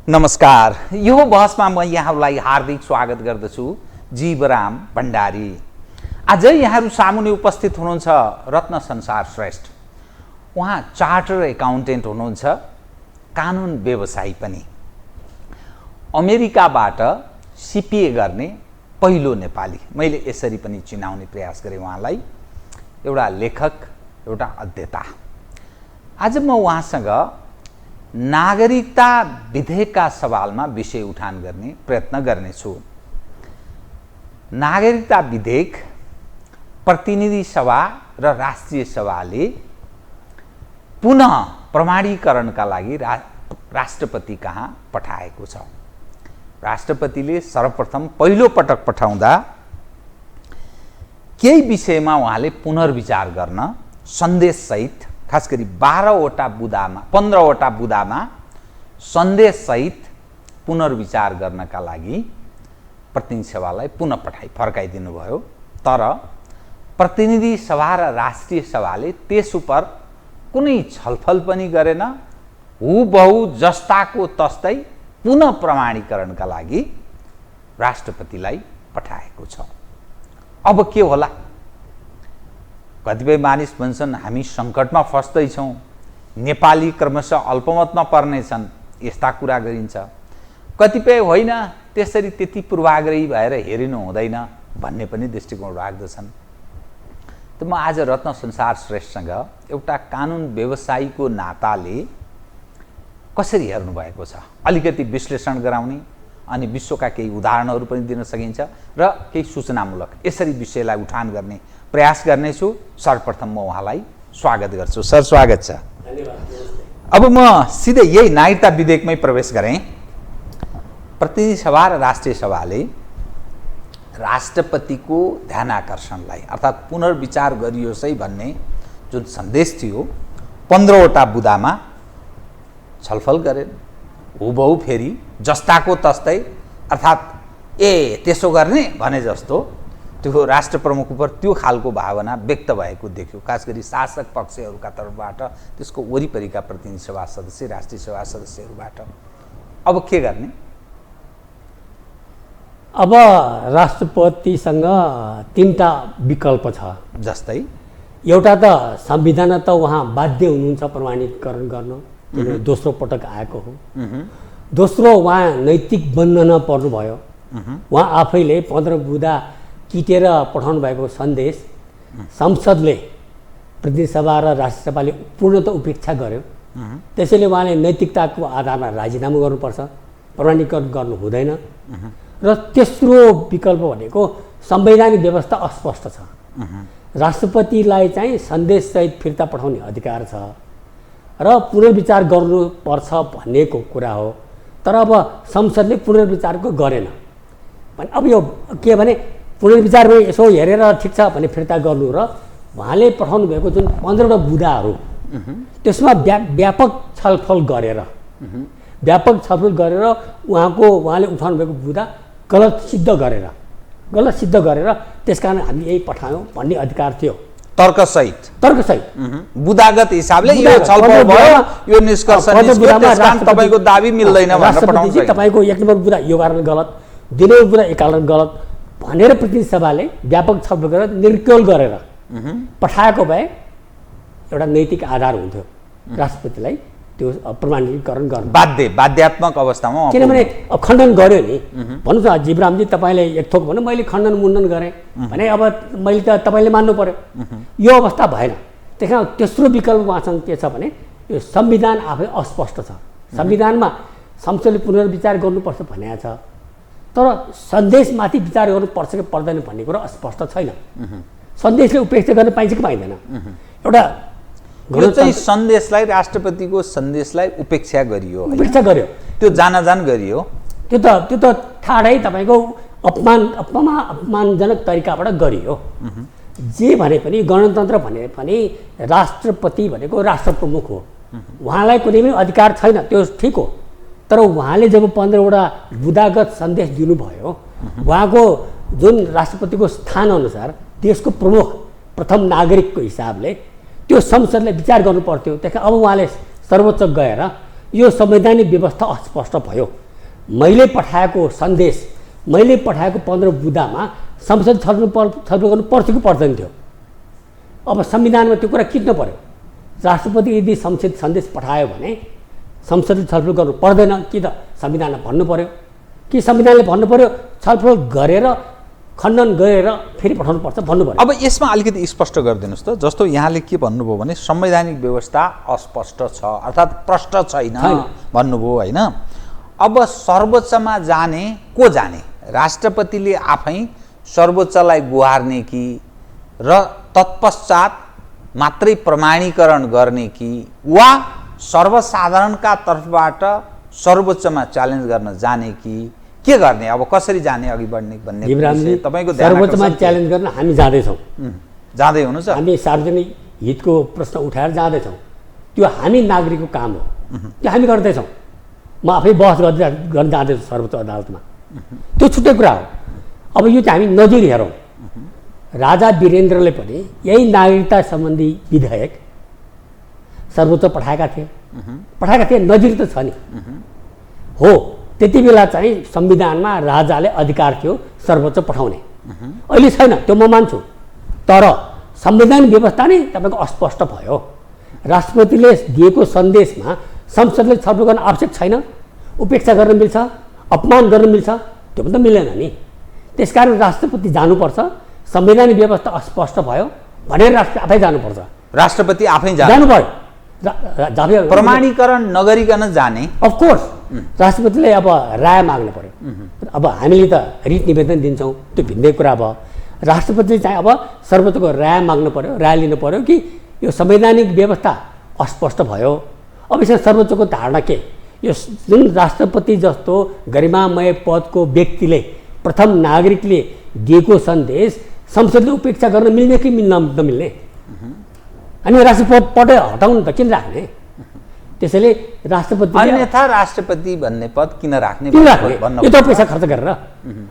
नमस्कार। यो बहसमा म यहाँलाई हार्दिक स्वागत गर्दछु। जीवराम भण्डारी। आज यहाँहरू सामुने उपस्थित हुनुहुन्छ रत्न संसार श्रेष्ठ। उहाँ चार्टर एकाउन्टेन्ट हुनुहुन्छ, कानुन व्यवसायी पनि। अमेरिकाबाट सीपीए गर्ने पहिलो नेपाली, मैले यसरी पनि चिनाउने प्रयास गरेँ उहाँलाई। एउटा लेखक, एउटा अध्येता। आज म उहाँसँग नागरिकता विधेयकका सवालमा विषय उठान गर्ने प्रयत्न गर्नेछु। नागरिकता विधेयक प्रतिनिधि सभा र राष्ट्रिय सभाले पुनः प्रमाणीकरणका लागि राष्ट्रपति कहाँ पठाएको छ। राष्ट्रपतिले सर्वप्रथम पहिलो पटक पठाउँदा केही विषयमा उहाँले पुनर्विचार गर्न सन्देशसहित, खास गरी 12वटा बुदामा 15वटा बुदामा सन्देशसहित पुनर्विचार गर्नका लागि प्रतिनिधि सभालाई पुनः फर्काइदिनु भयो। तर प्रतिनिधि सभा र राष्ट्रिय सभाले त्यस उप कुनै छलफल पनि गरेन। हुबहु जस्ताको तस्तै पुनः प्रमाणीकरणका लागि राष्ट्रपतिलाई पठाएको छ। अब के होला? कतिपय मानिस भन्छन् हामी सङ्कटमा फस्दैछौँ, नेपाली क्रमशः अल्पमतमा पर्नेछन्, यस्ता कुरा गरिन्छ। कतिपय होइन, त्यसरी त्यति पूर्वाग्रही भएर हेरिनु हुँदैन भन्ने पनि दृष्टिकोण राख्दछन्। त म आज रत्न संसार श्रेष्ठसँग एउटा कानुन व्यवसायीको नाताले कसरी हेर्नु भएको छ अलिकति विश्लेषण गराउने अनि विश्वका केही उदाहरणहरू पनि दिन सकिन्छ र केही सूचनामूलक यसरी विषयलाई उठान गर्ने प्रयास गर्नेछु। सर्वप्रथम म उहाँलाई स्वागत गर्छु। सर, स्वागत छ। धन्यवाद। अब म सिधै यही नागरिकता विधेयकमै प्रवेश गरेँ। प्रतिनिधि सभा र राष्ट्रिय सभाले राष्ट्रपतिको ध्यानाकर्षणलाई अर्थात् पुनर्विचार गरियोस् है भन्ने जुन सन्देश थियो 15वटा बुदामा छलफल गरेन। हुबहु फेरि जस्ताको तस्तै, अर्थात् त्यसो गर्ने भने जस्तो त्यो राष्ट्र प्रमुख उप त्यो खालको भावना व्यक्त भएको देख्यो, खास गरी शासक पक्षहरूका तर्फबाट, त्यसको वरिपरिका प्रतिनिधि सभा सदस्य, राष्ट्रिय सभा सदस्यहरूबाट। अब के गर्ने? अब राष्ट्रपतिसँग तीनटा विकल्प छ। जस्तै एउटा त संविधान त उहाँ बाध्य हुनुहुन्छ प्रमाणीकरण गर्न, किनभने दोस्रो पटक आएको हो। दोस्रो, उहाँ नैतिक बन्धनमा पर्नुभयो। उहाँ आफैले 15 बुदा किटेर पठाउनु भएको सन्देश संसदले, प्रतिनिधि सभा र राष्ट्रिय सभाले पूर्णतः उपेक्षा गर्यो। त्यसैले उहाँले नैतिकताको आधारमा राजीनामा गर्नुपर्छ, प्रमाणीकरण गर्नु हुँदैन। र तेस्रो विकल्प भनेको संवैधानिक व्यवस्था अस्पष्ट छ। राष्ट्रपतिलाई चाहिँ सन्देशसहित फिर्ता पठाउने अधिकार छ र पुनर्विचार गर्नुपर्छ भन्नेको कुरा हो। तर अब संसदले पुनर्विचारको गरेन। अब यो के भने पुनर्विचारमा यसो हेरेर ठिक छ भने फिर्ता गर्नु र उहाँले पठाउनु भएको जुन 15वटा बुदाहरू त्यसमा व्यापक छलफल गरेर उहाँले उठाउनु भएको बुदा गलत सिद्ध गरेर त्यसकारण हामी यही पठायौँ भन्ने अधिकार थियो। तर्कसहित बुदागत हिसाबले यो छलफल भयो, यो निष्कर्ष निस्क्यो, त्यसकारण तपाईको दाबी मिल्दैन भनेर पठाउँछ। तपाईको 1 नम्बर बुदा यो कारण गलत, 2 नम्बर बुदा एक कारण गलत भनेर प्रतिनिधि सभाले व्यापक छलफल गरेर निर्क्योल गरेर पठाएको भए एउटा नैतिक आधार हुन्थ्यो राष्ट्रपतिलाई त्यो प्रमाणीकरण गर्न। बाध्यात्मक अवस्थामा, किनभने खण्डन गर्यो नि। भन्नुहोस् न जीवरामजी, तपाईँले एक थोक भन्नु, मैले खण्डन मुण्डन गरेँ भने अब मैले त तपाईँले मान्नु पर्यो। यो अवस्था भएन। त्यस कारण तेस्रो विकल्प उहाँसँग के छ भने यो संविधान आफै अस्पष्ट छ। संविधानमा संसदले पुनर्विचार गर्नुपर्छ भनेको छ, तर सन्देशमाथि विचार गर्नुपर्छ कि पर्दैन भन्ने कुरा अस्पष्ट छैन। सन्देशले उपेक्षा गर्न पाइन्छ कि पाइँदैन? एउटा यो चाहिँ सन्देशलाई, राष्ट्रपतिको सन्देशलाई उपेक्षा गरियो, त्यो जानाजान गरियो। त्यो त ठाडै तपाईँको अपमानजनक तरिकाबाट गरियो। जे भने पनि गणतन्त्र भने पनि राष्ट्रपति भनेको राष्ट्र प्रमुख हो, उहाँलाई कुनै पनि अधिकार छैन, त्यो ठिक हो। तर उहाँले जब 15वटा बुदागत सन्देश दिनुभयो, उहाँको जुन राष्ट्रपतिको स्थान अनुसार देशको प्रमुख प्रथम नागरिकको हिसाबले त्यो संसदले विचार गर्नु पर्थ्यो। त्यसकारण अब उहाँले सर्वोच्च गएर यो संवैधानिक व्यवस्था अस्पष्ट भयो मैले पठाएको सन्देश, मैले पठाएको 15 बुँदामा संसद छलफल गर्नु पर्छ कि पर्दैन थियो। अब संविधानमा त्यो कुरा किन्न पर्यो। राष्ट्रपति यदि सन्देश पठायो भने संसदले छलफल गर्नु पर्दैन कि त संविधानमा भन्नु पर्यो, कि संविधानले भन्नु पर्यो छलफल गरेर खण्डन गरेर फेरि पठाउनु पर्छ भन्नु पर्यो। अब यसमा अलिकति स्पष्ट गरिदिनुहोस् त। जस्तो यहाँले के भन्नुभयो भने संवैधानिक व्यवस्था अस्पष्ट छ अर्थात् प्रष्ट छैन भन्नुभयो होइन। अब सर्वोच्चमा जाने को जाने? राष्ट्रपतिले आफै सर्वोच्चलाई गुहार्ने कि र तत्पश्चात मात्रै प्रमाणीकरण गर्ने कि वा सर्वसाधारणका तर्फबाट सर्वोच्चमा च्यालेन्ज गर्न जाने कि के गर्ने? अब कसरी जाने अघि बढ्ने भन्ने तपाईको सर्वोच्चमा च्यालेन्ज गर्न हामी जाँदैछौँ। जाँदै हुनुहुन्छ? हामी सार्वजनिक हितको प्रश्न उठाएर जाँदैछौँ। त्यो हामी नागरिकको काम हो, त्यो हामी गर्दैछौँ। म आफै बहस गर्न जाँदैछु सर्वोच्च अदालतमा, त्यो छुट्टै कुरा हो। अब यो चाहिँ हामी नजिर हेरौँ। राजा वीरेन्द्रले पनि यही नागरिकता सम्बन्धी विधेयक सर्वोच्च पठाएका थिए, नजिर त छ नि। हो, त्यति बेला चाहिँ संविधानमा राजाले अधिकार थियो सर्वोच्च पठाउने, अहिले छैन, त्यो म मान्छु। तर संविधान व्यवस्था नै तपाईँको अस्पष्ट भयो। राष्ट्रपतिले दिएको सन्देशमा संसदले छलफल गर्न आवश्यक छैन, उपेक्षा गर्न मिल्छ, अपमान गर्न मिल्छ, त्यो पनि त मिलेन नि। त्यसकारण राष्ट्रपति जानुपर्छ। संवैधानिक व्यवस्था अस्पष्ट भयो भनेर राष्ट्रपति आफै जानुपर्छ। राष्ट्रपति आफै जानु पर्यो, प्रमाणीकरण नगरिकन जाने। अफकोर्स राष्ट्रपतिले अब राय माग्नु पर्यो। अब हामीले त रिट निवेदन दिन्छौँ, त्यो भिन्दै कुरा भयो। राष्ट्रपतिले चाहिँ अब सर्वोच्चको राय माग्नु पर्यो, राय लिनु पर्यो कि यो संवैधानिक व्यवस्था अस्पष्ट भयो। अब यसमा सर्वोच्चको धारणा के? यो जुन राष्ट्रपति जस्तो गरिमामय पदको व्यक्तिले, प्रथम नागरिकले दिएको सन्देश संसदले उपेक्षा गर्न मिल्ने कि नमिल्ने? अनि राष्ट्रपति पद हटाउनु त किन राख्ने? त्यसैले राष्ट्रपति अन्यथा राष्ट्रपति भन्ने पद किन राख्ने? यो त पैसा खर्च गरेर।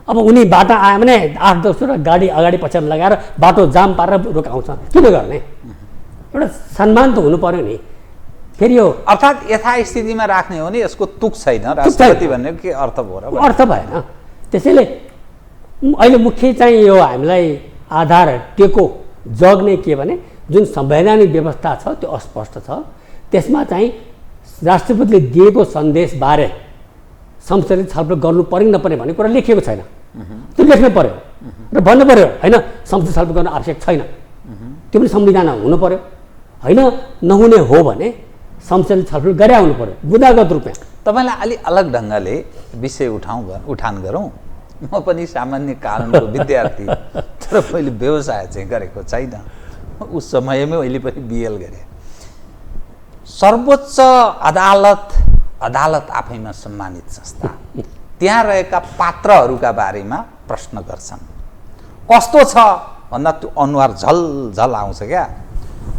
अब उनी बाटो आयो भने 8-10 गाडी अगाडि पछाडि लगाएर बाटो जाम पारेर रोकाउँछ, किन गर्ने? एउटा सम्मान त हुनु पर्यो नि। फेरि यो अर्थात् यथास्थितिमा राख्ने हो भने यसको तुक छैन। राष्ट्रपति भन्ने के अर्थ भयो र? अर्थ भएन। त्यसैले अहिले मुख्य चाहिँ यो हामीलाई आधार टेको जग्ने के भने जुन संवैधानिक व्यवस्था छ त्यो अस्पष्ट छ। त्यसमा चाहिँ राष्ट्रपतिले दिएको सन्देशबारे संसदले छलफल गर्नु पर्यो नपर्ने भन्ने कुरा लेखिएको छैन। त्यो लेख्नु पर्यो र भन्नु पर्यो होइन संसद छलफल गर्न आवश्यक छैन, त्यो पनि संविधानमा हुनु पर्यो। होइन नहुने हो भने संसदले छलफल गरे हुनु पर्यो बुदागत रूपमा। तपाईँलाई अलि अलग ढङ्गले विषय उठान गरौँ। म पनि सामान्य कानुनको विद्यार्थी, तर मैले व्यवसाय चाहिँ गरेको छैन। उस समयमै मैले पनि बिएल गरेँ। सर्वोच्च अदालत आफैमा सम्मानित संस्था, त्यहाँ रहेका पात्रहरूका बारेमा प्रश्न गर्छन्। कस्तो छ भन्दा त्यो अनुहार झलझल आउँछ क्या।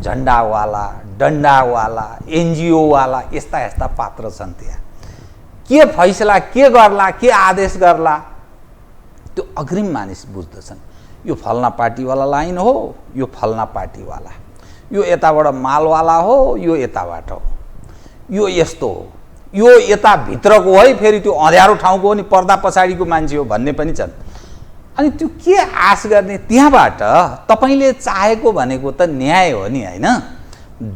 झन्डावाला, डन्डावाला, एनजिओवाला, यस्ता यस्ता पात्र छन् त्यहाँ। के फैसला के गर्ला, के आदेश गर्ला त्यो अग्रिम मानिस बुझ्दछन्। यो फल्ना पार्टीवाला लाइन हो, यो फल्ना पार्टीवाला, यो यताबाट मालवाला हो, यो यताबाट हो, यो यस्तो हो, यो यता भित्रको है, फेरि त्यो अँध्यारो ठाउँको हो नि, पर्दा पछाडिको मान्छे हो भन्ने पनि छन्। अनि त्यो के आश गर्ने? त्यहाँबाट तपाईँले चाहेको भनेको त न्याय हो नि होइन,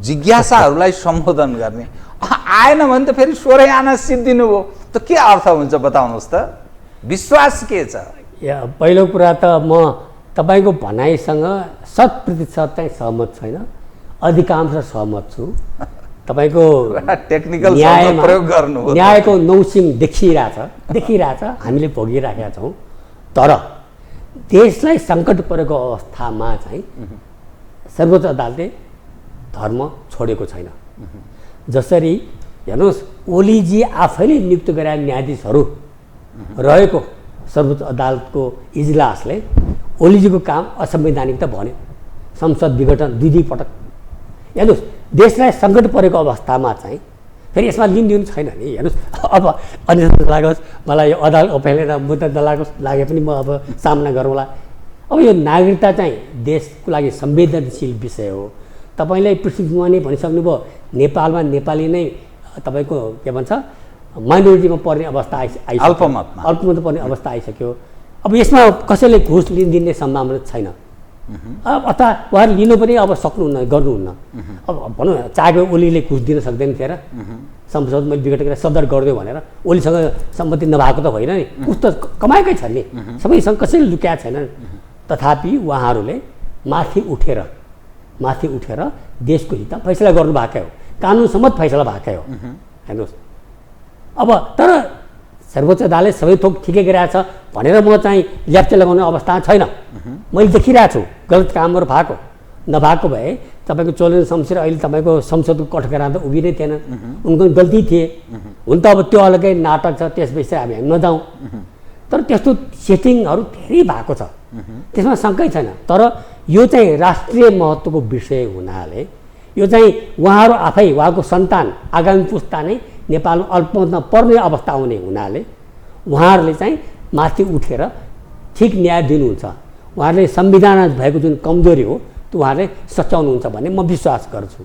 जिज्ञासाहरूलाई सम्बोधन गर्ने। आएन भने त फेरि 16 आना सिद्धिनु भयो, त के अर्थ हुन्छ बताउनुहोस् त? विश्वास के छ? पहिलो कुरा त म तपाईँको भनाइसँग 100% चाहिँ सहमत छैन, अधिकांश सहमत छु। तपाईँको टेक्निकल शब्द प्रयोग गर्नु हो। न्यायको नौसिम देखिरहेछ, हामीले भोगिराखेका छौँ। तर देशलाई सङ्कट परेको अवस्थामा चाहिँ सर्वोच्च अदालतले धर्म छोडेको छैन। जसरी हेर्नुहोस्, ओलीजी आफैले नियुक्त गरेका न्यायाधीशहरू रहेको सर्वोच्च अदालतको इजलासले ओलीजीको काम असंवैधानिक त भन्यो। संसद विघटन दुई पटक। हेर्नुहोस्, देशलाई सङ्कट परेको अवस्थामा चाहिँ फेरि यसमा लिनु छैन नि। हेर्नुहोस्, अब अन्य नलागोस्, मलाई यो अदालत अपेलेर मुद्दा नलागोस्, लागे पनि म अब सामना गरौँला। अब यो नागरिकता चाहिँ देशको लागि संवेदनशील विषय हो। तपाईँले पृथ्वीमा नै भनिसक्नुभयो, नेपालमा नेपाली नै तपाईँको के भन्छ माइनोरिटीमा पर्ने अवस्था आइसक्यो, अल्पमतमा पर्ने अवस्था आइसक्यो। अब यसमा कसैले घुस दिने सम्भावना छैन। अथवा उहाँहरू लिनु पनि अब सक्नुहुन्न, गर्नुहुन्न। अब भनौँ चाहे ओलीले घुस दिन सक्दैन थिएन, संसद मैले विघटन गरेर सदर गरिदियो भनेर। ओलीसँग सम्मति नभएको त होइन नि, उस त कमाएकै छ नि, सबैसँग कसैले लुक्या छैन। तथापि उहाँहरूले माथि उठेर देशको हितमा फैसला गर्नुभएकै हो, कानुन सम्मत फैसला भएकै हो। हेर्नुहोस्, अब तर सर्वोच्च अदालतले सबै थोक ठिकै गरिरहेछ भनेर म चाहिँ ल्याप्चे लगाउने अवस्था छैन। मैले देखिरहेको छु गलत कामहरू भएको, नभएको भए तपाईँको चोलेन्द्र शमशेर अहिले तपाईँको संसदको कठघरा त उभिनै थिएन, उनको गल्ती थिए। हुन त अब त्यो अलग्गै नाटक छ, त्यस विषय हामी नजाउँ। तर त्यस्तो सेटिङहरू धेरै भएको छ, त्यसमा शङ्कै छैन। तर यो चाहिँ राष्ट्रिय महत्त्वको विषय हुनाले यो चाहिँ उहाँहरू आफै, उहाँको सन्तान, आगामी पुस्ता नै नेपालमा अल्पमतमा पर्ने अवस्था आउने हुनाले उहाँहरूले चाहिँ माथि उठेर ठिक न्याय दिनुहुन्छ। उहाँहरूले संविधानमा भएको जुन कमजोरी हो त्यो उहाँहरूले सच्याउनुहुन्छ भन्ने म विश्वास गर्छु।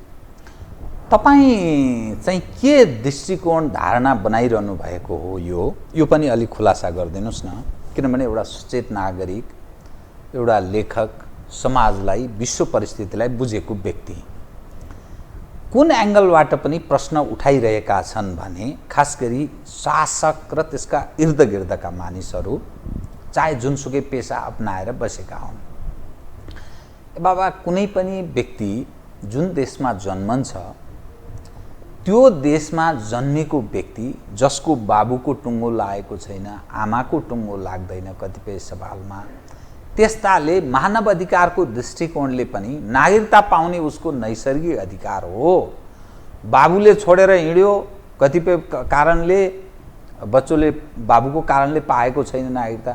तपाईँ चाहिँ के दृष्टिकोण धारणा बनाइरहनु भएको हो यो पनि अलिक खुलासा गरिदिनुहोस् न। किनभने एउटा सचेत नागरिक, एउटा लेखक, समाजलाई, विश्व परिस्थितिलाई बुझेको व्यक्ति कुन एङ्गलबाट पनि प्रश्न उठाइरहेका छन् भने खास गरी शासक र त्यसका इर्दगिर्दका मानिसहरू, चाहे जुनसुकै पेसा अपनाएर बसेका हुन्। बाबा, कुनै पनि व्यक्ति जुन देशमा जन्मन्छ त्यो देशमा जन्मेको व्यक्ति जसको बाबुको टुङ्गो लागेको छैन, आमाको टुङ्गो लाग्दैन कतिपय सवालमा, त्यस्ताले मानव अधिकारको दृष्टिकोणले पनि नागरिकता पाउने उसको नैसर्गिक अधिकार हो। बाबुले छोडेर हिँड्यो, कतिपय कारणले बच्चोले बाबुको कारणले पाएको छैन नागरिकता,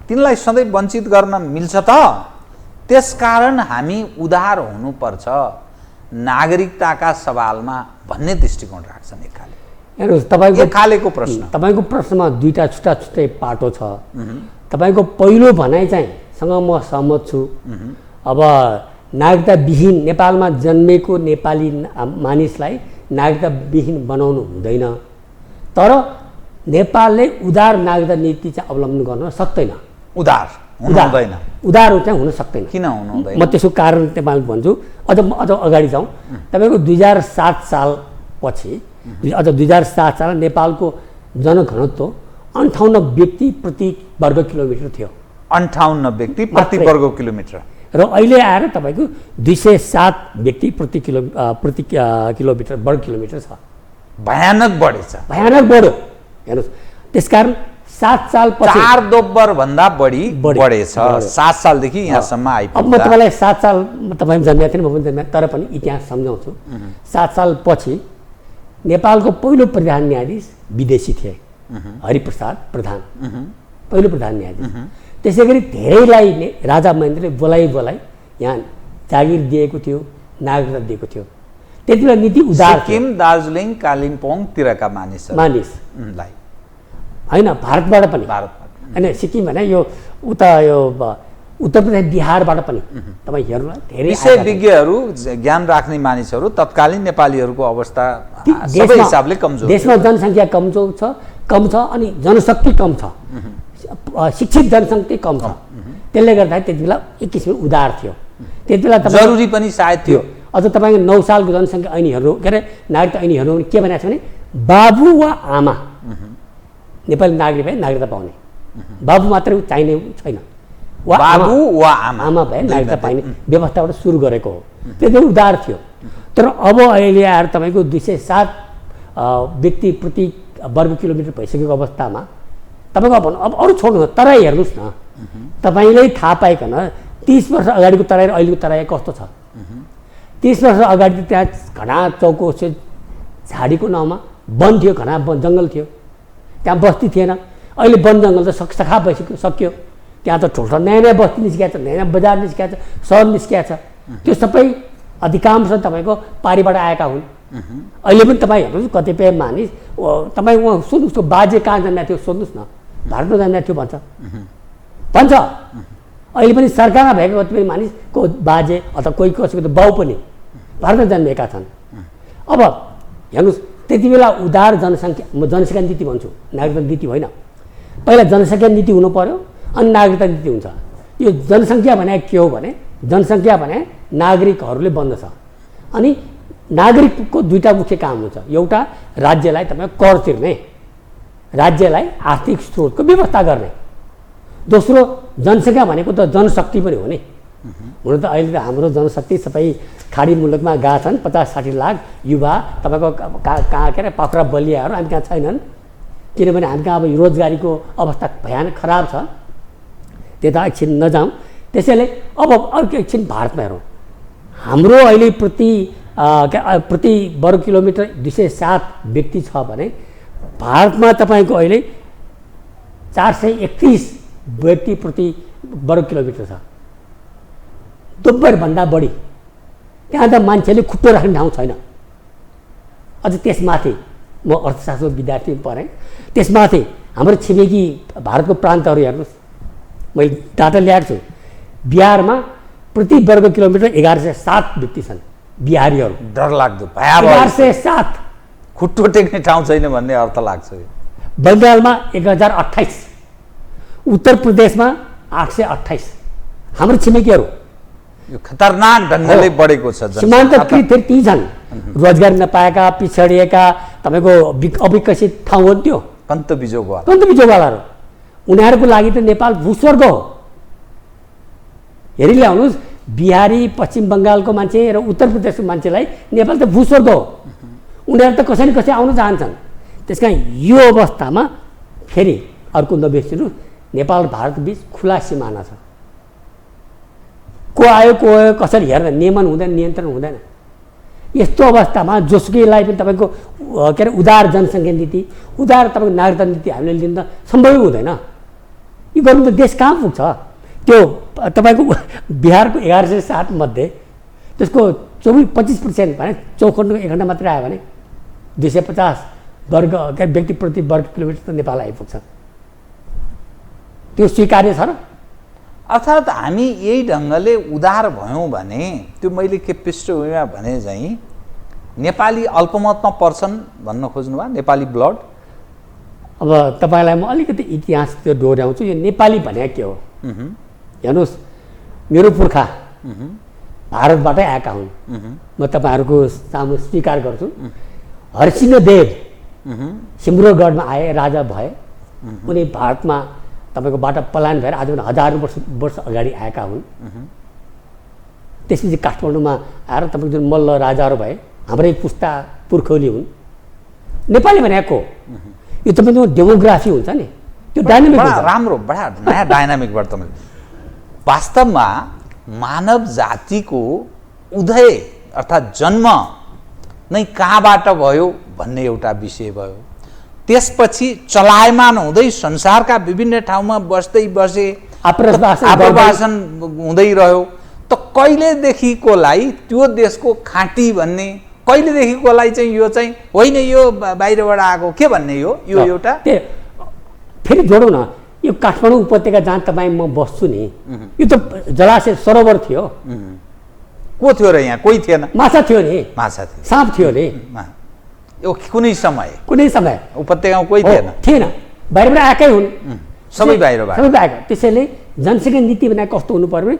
तिनलाई सधैँ वञ्चित गर्न मिल्छ त? त्यसकारण हामी उदार हुनुपर्छ नागरिकताका सवालमा भन्ने दृष्टिकोण राख्छन् एकाले। हेर्नुहोस्, तपाईँको प्रश्न, तपाईँको प्रश्नमा दुईवटा छुट्टै पाटो छ। तपाईँको पहिलो भनाइ चाहिँ सँग म सहमत छु। अब नागरिकता विहीन नेपालमा जन्मेको नेपाली मानिसलाई नागरिकता विहीन बनाउनु हुँदैन। तर नेपालले उदार नागरिकता नीति चाहिँ अवलम्बन गर्न सक्दैन। उदार चाहिँ हुन सक्दैन। किन हुनु हुँदैन? म त्यसको कारण तपाईँलाई भन्छु। अझ अगाडि जाउँ। तपाईँको 2007 सालपछि, अझ 2007 साल नेपालको जनघनत्व 58 व्यक्ति प्रति वर्ग किलोमिटर थियो। 58 व्यक्ति प्रति वर्ग किलोमिटर, र अहिले आएर तपाईँको 207 व्यक्ति प्रति किलोमिटर वर्ग किलोमिटर छ। भयानक बढेछ, भयानक बढ्यो। हेर्नुहोस्, त्यसकारण 7 सालपछि 4 दोब्बर भन्दा बढी बढेछ। 7 सालदेखि यहाँसम्म आइपुग्दा। अब म तपाईँलाई 7 साल तपाईँ जन्मेको थिएन, म पनि जन्मेको, तर पनि इतिहास सम्झाउँछु। 7 सालपछि नेपालको पहिलो प्रधान न्यायाधीश विदेशी थिए, हरिप्रसाद प्रधान, पहिलो प्रधान न्यायाधीश। त्यसै गरी धेरैलाई राजा महेन्द्रले बोलाइ यहाँ जागिर दिएको थियो, नागरिकता दिएको थियो। त्यति बेला नीति उदार थियो। सिक्किम, दार्जिलिङ, कालिम्पोङतिरका मानिसलाई होइन, भारतबाट पनि, होइन सिक्किम होइन, यो उता यो उत्तर प्रदेश बिहारबाट पनि तपाईँ हेर्नु धेरै विषयविज्ञहरू, ज्ञान राख्ने मानिसहरू तत्कालीन नेपालीहरूको अवस्था सबै हिसाबले कमजोर, देशमा जनसङ्ख्या कम छ अनि जनशक्ति कम छ, शिक्षित जनशक्ति कम छ। त्यसले गर्दाखेरि त्यति बेला एक किसिमको उदार थियो। त्यति बेला जरुरी पनि सायद थियो। अझ तपाईँको 9 सालको जनसङ्ख्या ऐनी हेर्नु, के अरे नागरिकता ऐनी हेर्नु भने के भनेको छ भने बाबु वा आमा नेपाली नागरिक भए नागरिकता पाउने, बाबु मात्रै चाहिने छैन, बाबु वा आमा भए नागरिकता पाइने व्यवस्थाबाट सुरु गरेको हो। त्यो उदार थियो। तर अब अहिले आएर तपाईँको 207 व्यक्ति प्रति वर्ग किलोमिटर भइसकेको अवस्थामा तपाईँको अब अरू छोड्नु, तराई हेर्नुहोस् न। तपाईँले थाहा पाइकन 30 वर्ष अगाडिको तराई र अहिलेको तराई कस्तो छ? 30 वर्ष अगाडि त्यहाँ घना चौको झाडीको नाउँमा वन थियो, घना जङ्गल थियो, त्यहाँ बस्ती थिएन। अहिले वन जङ्गल त सखा सक्यो। त्यहाँ त ठुल्ठुलो नयाँ बस्ती निस्किएको छ, नयाँ बजार निस्किएको छ, सहर निस्किएको छ। त्यो सबै अधिकांश तपाईँको पारीबाट आएका हुन्। अहिले पनि तपाईँ हेर्नुहोस्, कतिपय मानिस तपाईँ उहाँ सोध्नुहोस्, त्यो बाजे कहाँ जन्मेको थियो सोध्नुहोस् न, भारतमा जन्मेको थियो भन्छ। अहिले पनि सरकारमा भएको कतिपय मानिसको बाजे अथवा कोही कसैको त बाउ पनि भारतमा जन्मेका छन्। अब हेर्नुहोस्, त्यति बेला उदार जनसङ्ख्या नीति भन्छु, नागरिकता नीति होइन। पहिला जनसङ्ख्या नीति हुनु पर्यो अनि नागरिकता नीति हुन्छ। यो जनसङ्ख्या भने के हो भने जनसङ्ख्या भने नागरिकहरूले बन्दछ। अनि नागरिकको दुईटा मुख्य काम हुन्छ। एउटा राज्यलाई तपाईँ कर तिर्ने, राज्यलाई आर्थिक स्रोतको व्यवस्था गर्ने। दोस्रो जनसङ्ख्या भनेको त जनशक्ति पनि हो नि। हुन त अहिले त हाम्रो जनशक्ति सबै खाडी मुलुकमा गएका छन्। 50-60 लाख युवा तपाईँको कहाँ के अरे पाखुरा बलियाहरू हामी कहाँ छैनन्। किनभने हामी कहाँ अब रोजगारीको अवस्था भयानक खराब छ। त्यता एकछिन नजाउँ। त्यसैले अब अर्को एकछिन भारतमा हेरौँ। हाम्रो अहिले प्रति वर्ग किलोमिटर 207 व्यक्ति छ भने भारतमा तपाईँको अहिले 431 व्यक्ति प्रति वर्ग किलोमिटर छ। दोब्बरभन्दा बढी। त्यहाँ त मान्छेले खुट्टो राख्ने ठाउँ छैन। अझ त्यसमाथि म अर्थशास्त्र विद्यार्थी पढेँ। त्यसमाथि हाम्रो छिमेकी भारतको प्रान्तहरू हेर्नुहोस्, मैले डाटा ल्याएको छु। बिहारमा प्रति वर्ग किलोमिटर 1107 व्यक्ति छन् बिहारीहरू। डरलाग्दो भयावह 1107 खुट्टो टेक्ने ठाउँ छैन भन्ने अर्थ लाग्छ। बङ्गालमा 1028, उत्तर प्रदेशमा 828। हाम्रो छिमेकीहरू यो खतरनाक ढङ्गले बढेको छ। सीमान्तकृत फेरि ती छन् रोजगार नपाएका, पिछडिएका, तपाईँको अविकसित ठाउँ हो त्यो। कन्त बिजोगवाला कन्तबिजोवालाहरू उनीहरूको लागि त नेपाल भूस्वर्ग हो। हेरि ल्याउनुहोस्, बिहारी पश्चिम बङ्गालको मान्छे र उत्तर प्रदेशको मान्छेलाई नेपाल त भूस्वर्ग हो। उनीहरू त कसै न कसै आउन चाहन्छन्। त्यस कारण यो अवस्थामा फेरि अर्को नबिर्सिनु, नेपाल र भारत बिच खुला सिमाना छ। को आयो कसरी हेर्न नियमन हुँदैन, नियन्त्रण हुँदैन। यस्तो अवस्थामा जोसुकैलाई पनि तपाईँको के अरे उदार जनसङ्ख्या नीति, उदार तपाईँको नागरिकता नीति हामीले लिन त सम्भवै हुँदैन। यो गर्नु त देश कहाँ पुग्छ? त्यो तपाईँको बिहारको 1107 मध्ये त्यसको 25% भने चौखण्डको 1 घन्टा मात्रै आयो भने 250 वर्ग व्यक्ति प्रति वर्ग किलोमिटर त नेपाल आइपुग्छ। त्यो स्वीकार्य छ र? अर्थात् हामी यही ढङ्गले उदार भयौँ भने त्यो मैले के पृष्ठभूमिमा भने चाहिँ नेपाली अल्पमतमा पर्छन् भन्न खोज्नुभयो, नेपाली ब्लड। अब तपाईँलाई म अलिकति इतिहास त्यो दोहोऱ्याउँछु। यो नेपाली भने के हो हेर्नुहोस्, मेरो पुर्खा भारतबाटै आएका हुन्। म तपाईँहरूको सामु स्वीकार गर्छु। हरिसिंहदेव सिम्रोगढमा आए, राजा भए। उनी भारतमा तपाईँको बाटो पलायन भएर आजभन्दा 1000 वर्ष अगाडि आएका हुन्। त्यसपछि काठमाडौँमा आएर तपाईँको जुन मल्ल राजाहरू भए हाम्रै पुस्ता पुर्खौली हुन्। नेपाली भनेको यो तपाईँको डेमोग्राफी हुन्छ नि, त्यो डाइनामिक हुन्छ। राम्रो बडा नयाँ डाइनामिकबाट तपाईँ वास्तवमा मानव जातिको उदय अर्थात् जन्म नै कहाँबाट भयो भन्ने एउटा विषय भयो। त्यसपछि चलायमान हुँदै संसारका विभिन्न ठाउँमा बसे आप्रवासन हुँदै रह्यो। त कहिलेदेखिकोलाई त्यो देशको खाँटी भन्ने, कहिलेदेखिकोलाई चाहिँ यो चाहिँ होइन यो बाहिरबाट आएको के भन्ने यो एउटा फेरि जोडौँ न। यो काठमाडौँ उपत्यका जहाँ तपाईँ म बस्छु नि, यो त जलाशय सरोवर थियो। को थियो र यहाँ? कोही थिएन। माछा थियो नि, माछा थियो, साँप थियो नि। यो कुनै समय उपत्यकामा कोही थिएन, बाहिरबाट आएकै हुन्, सबै बाहिरबाट आएका। त्यसैले जनसङ्ख्या नीति भने कस्तो हुनु पर्यो भने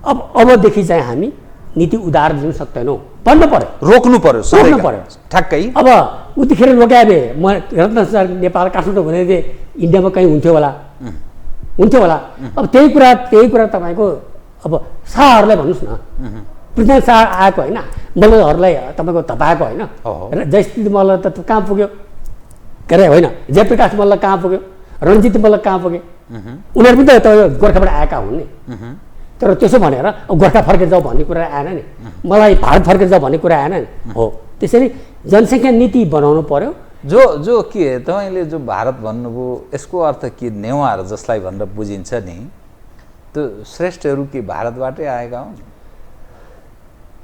अबदेखि चाहिँ हामी नीति उधार दिन सक्दैनौँ, भन्नु पर्यो, रोक्नु पर्यो ठ्याक्कै। अब उतिखेर रोक्या भए म रत्न सर नेपाल काठमाडौँ भने इन्डियामा कहीँ हुन्थ्यो होला। अब त्यही कुरा तपाईँको अब शाहहरूलाई भन्नुहोस् न। पृथ्वी शाह आएको होइन, मल्लहरूलाई तपाईँको धपाएको होइन। जयस्थिति मल्ल त कहाँ पुग्यो के अरे होइन, जयप्रकाश मल्ल कहाँ पुग्यो, रणजित मल्ल कहाँ पुग्यो? उनीहरू पनि त गोर्खाबाट आएका हुन् नि। तर त्यसो भनेर गोर्खा फर्केर जाऊ भन्ने कुरा आएन नि, मलाई भारत फर्केर जाऊ भन्ने कुरा आएन नि। हो, त्यसरी जनसङ्ख्या नीति बनाउनु पर्यो। जो के तपाईँले जो भारत भन्नुभयो यसको अर्थ के नेवार जसलाई भनेर बुझिन्छ नि, त्यो श्रेष्ठहरू के भारतबाटै आएका हुन्?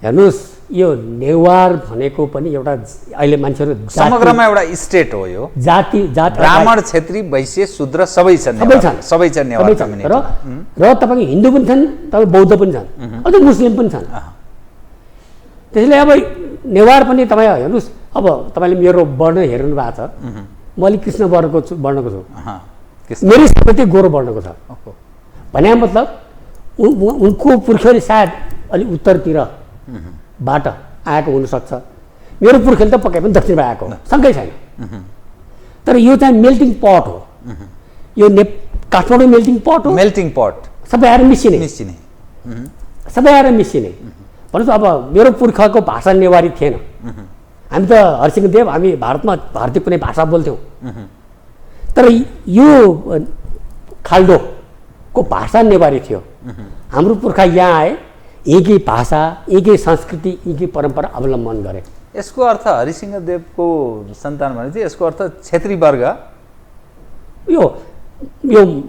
हेर्नुहोस्, यो नेवार भनेको पनि एउटा अहिले मान्छेहरू समग्रमा एउटा स्टेट हो। यो जाति ब्राह्मण, क्षेत्री, वैश्य, शूद्र सबै छन् नेवार कम्युनिटी। र तपाईँको हिन्दू पनि छन्, तपाईँ बौद्ध पनि छन्, अझ मुस्लिम पनि छन्। त्यसैले अब नेवार पनि तपाईँ हेर्नुहोस्, अब तपाईँले मेरो वर्ण हेर्नु भएको छ, म अलिक कृष्ण वर्णको वर्णको छु, मेरै समेत गोरो वर्णको छ। भने मतलब उनको पुर्ख्यौली सायद अलिक उत्तरतिरबाट आएको हुनसक्छ, मेरो पुर्ख्यौली त पक्कै पनि दक्षिणबाट आएको हो, शङ्कै छैन। तर यो चाहिँ मेल्टिङ पट हो, यो काठमाडौँ मेल्टिङ पट हो, मेल्टिङ पट, सबै आएर मिसिने, सबै आएर मिसिने। भन्नुहोस् अब मेरो पुर्खाको भाषा नेवारी थिएन, हामी त हरिसिंहदेव हामी भारतमा भारतीय कुनै भाषा बोल्थ्यौँ, तर यो खाल्डोको भाषा नेवारी थियो। हाम्रो पुर्खा यहाँ आए, यहीँकै भाषा, यहीँकै संस्कृति, यहीँकै परम्परा अवलम्बन गरे। यसको अर्थ हरिसिंहदेवको सन्तान भनेपछि यसको अर्थ क्षेत्री वर्ग, यो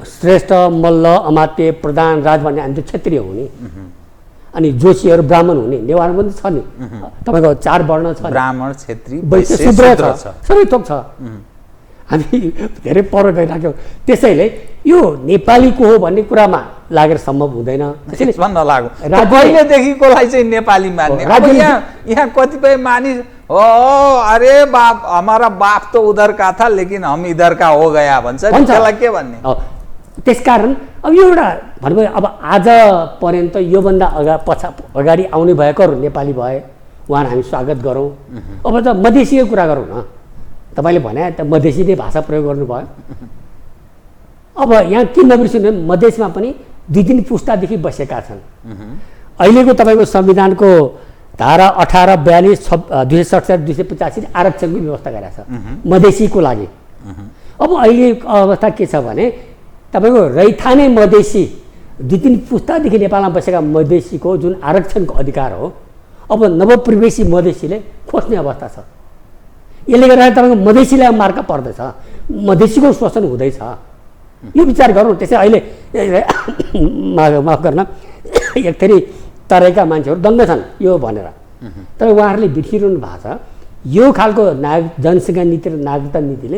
श्रेष्ठ, मल्ल, अमात्य, प्रधान, राज भन्ने हामी त क्षेत्रीय हुने, अनि जोशीहरू ब्राह्मण हुने, नेवारमा पनि छ नि, तपाईँको 4 वर्ण छ, ब्राह्मण, क्षेत्री, वैश्य, शूद्र छ, सबै थोक छ। हामी धेरै पर गइराख्यौँ, त्यसैले यो नेपालीको हो भन्ने कुरामा लागेर सम्भव हुँदैन। नलागु पहिलेदेखिकोलाई चाहिँ नेपाली मान्ने। अब यहाँ कतिपय मानिस हो, अरे बाप हमारा बाप तो उधर का था लेकिन हम इधर का हो गया भन्छ, त्यसलाई के भन्ने? त्यसकारण अब यो एउटा भन्नुभयो, अब आज पर्यन्त योभन्दा अगाडि आउने भएकोहरू नेपाली भए, उहाँलाई हामी स्वागत गरौँ। अब त मधेसीको कुरा गरौँ न, तपाईँले भने त मधेसी नै भाषा प्रयोग गर्नुभयो। अब यहाँ के नबिर्सिनु, मधेसमा पनि 2-3 पुस्तादेखि बसेका छन्। अहिलेको तपाईँको संविधानको धारा 18, 42, 267, 285 आरक्षणको व्यवस्था गरेका छ मधेसीको लागि। अब अहिलेको अवस्था के छ भने तपाईँको रैथाने मधेसी 2-3 पुस्तादेखि नेपालमा बसेका मधेसीको जुन आरक्षणको अधिकार हो, अब नवप्रवेशी मधेसीले खोज्ने अवस्था छ। यसले गर्दा तपाईँको मधेसीलाई मार्का पर्दैछ, मधेसीको शोषण हुँदैछ। यो विचार गरौँ। त्यसै अहिले माफ गर्न एक थरी तराईका मान्छेहरू दङ्ग छन् यो भनेर, तर उहाँहरूले बिर्सिरहनु भएको छ यो खालको जनसङ्ख्या नीति र नागरिकता नीतिले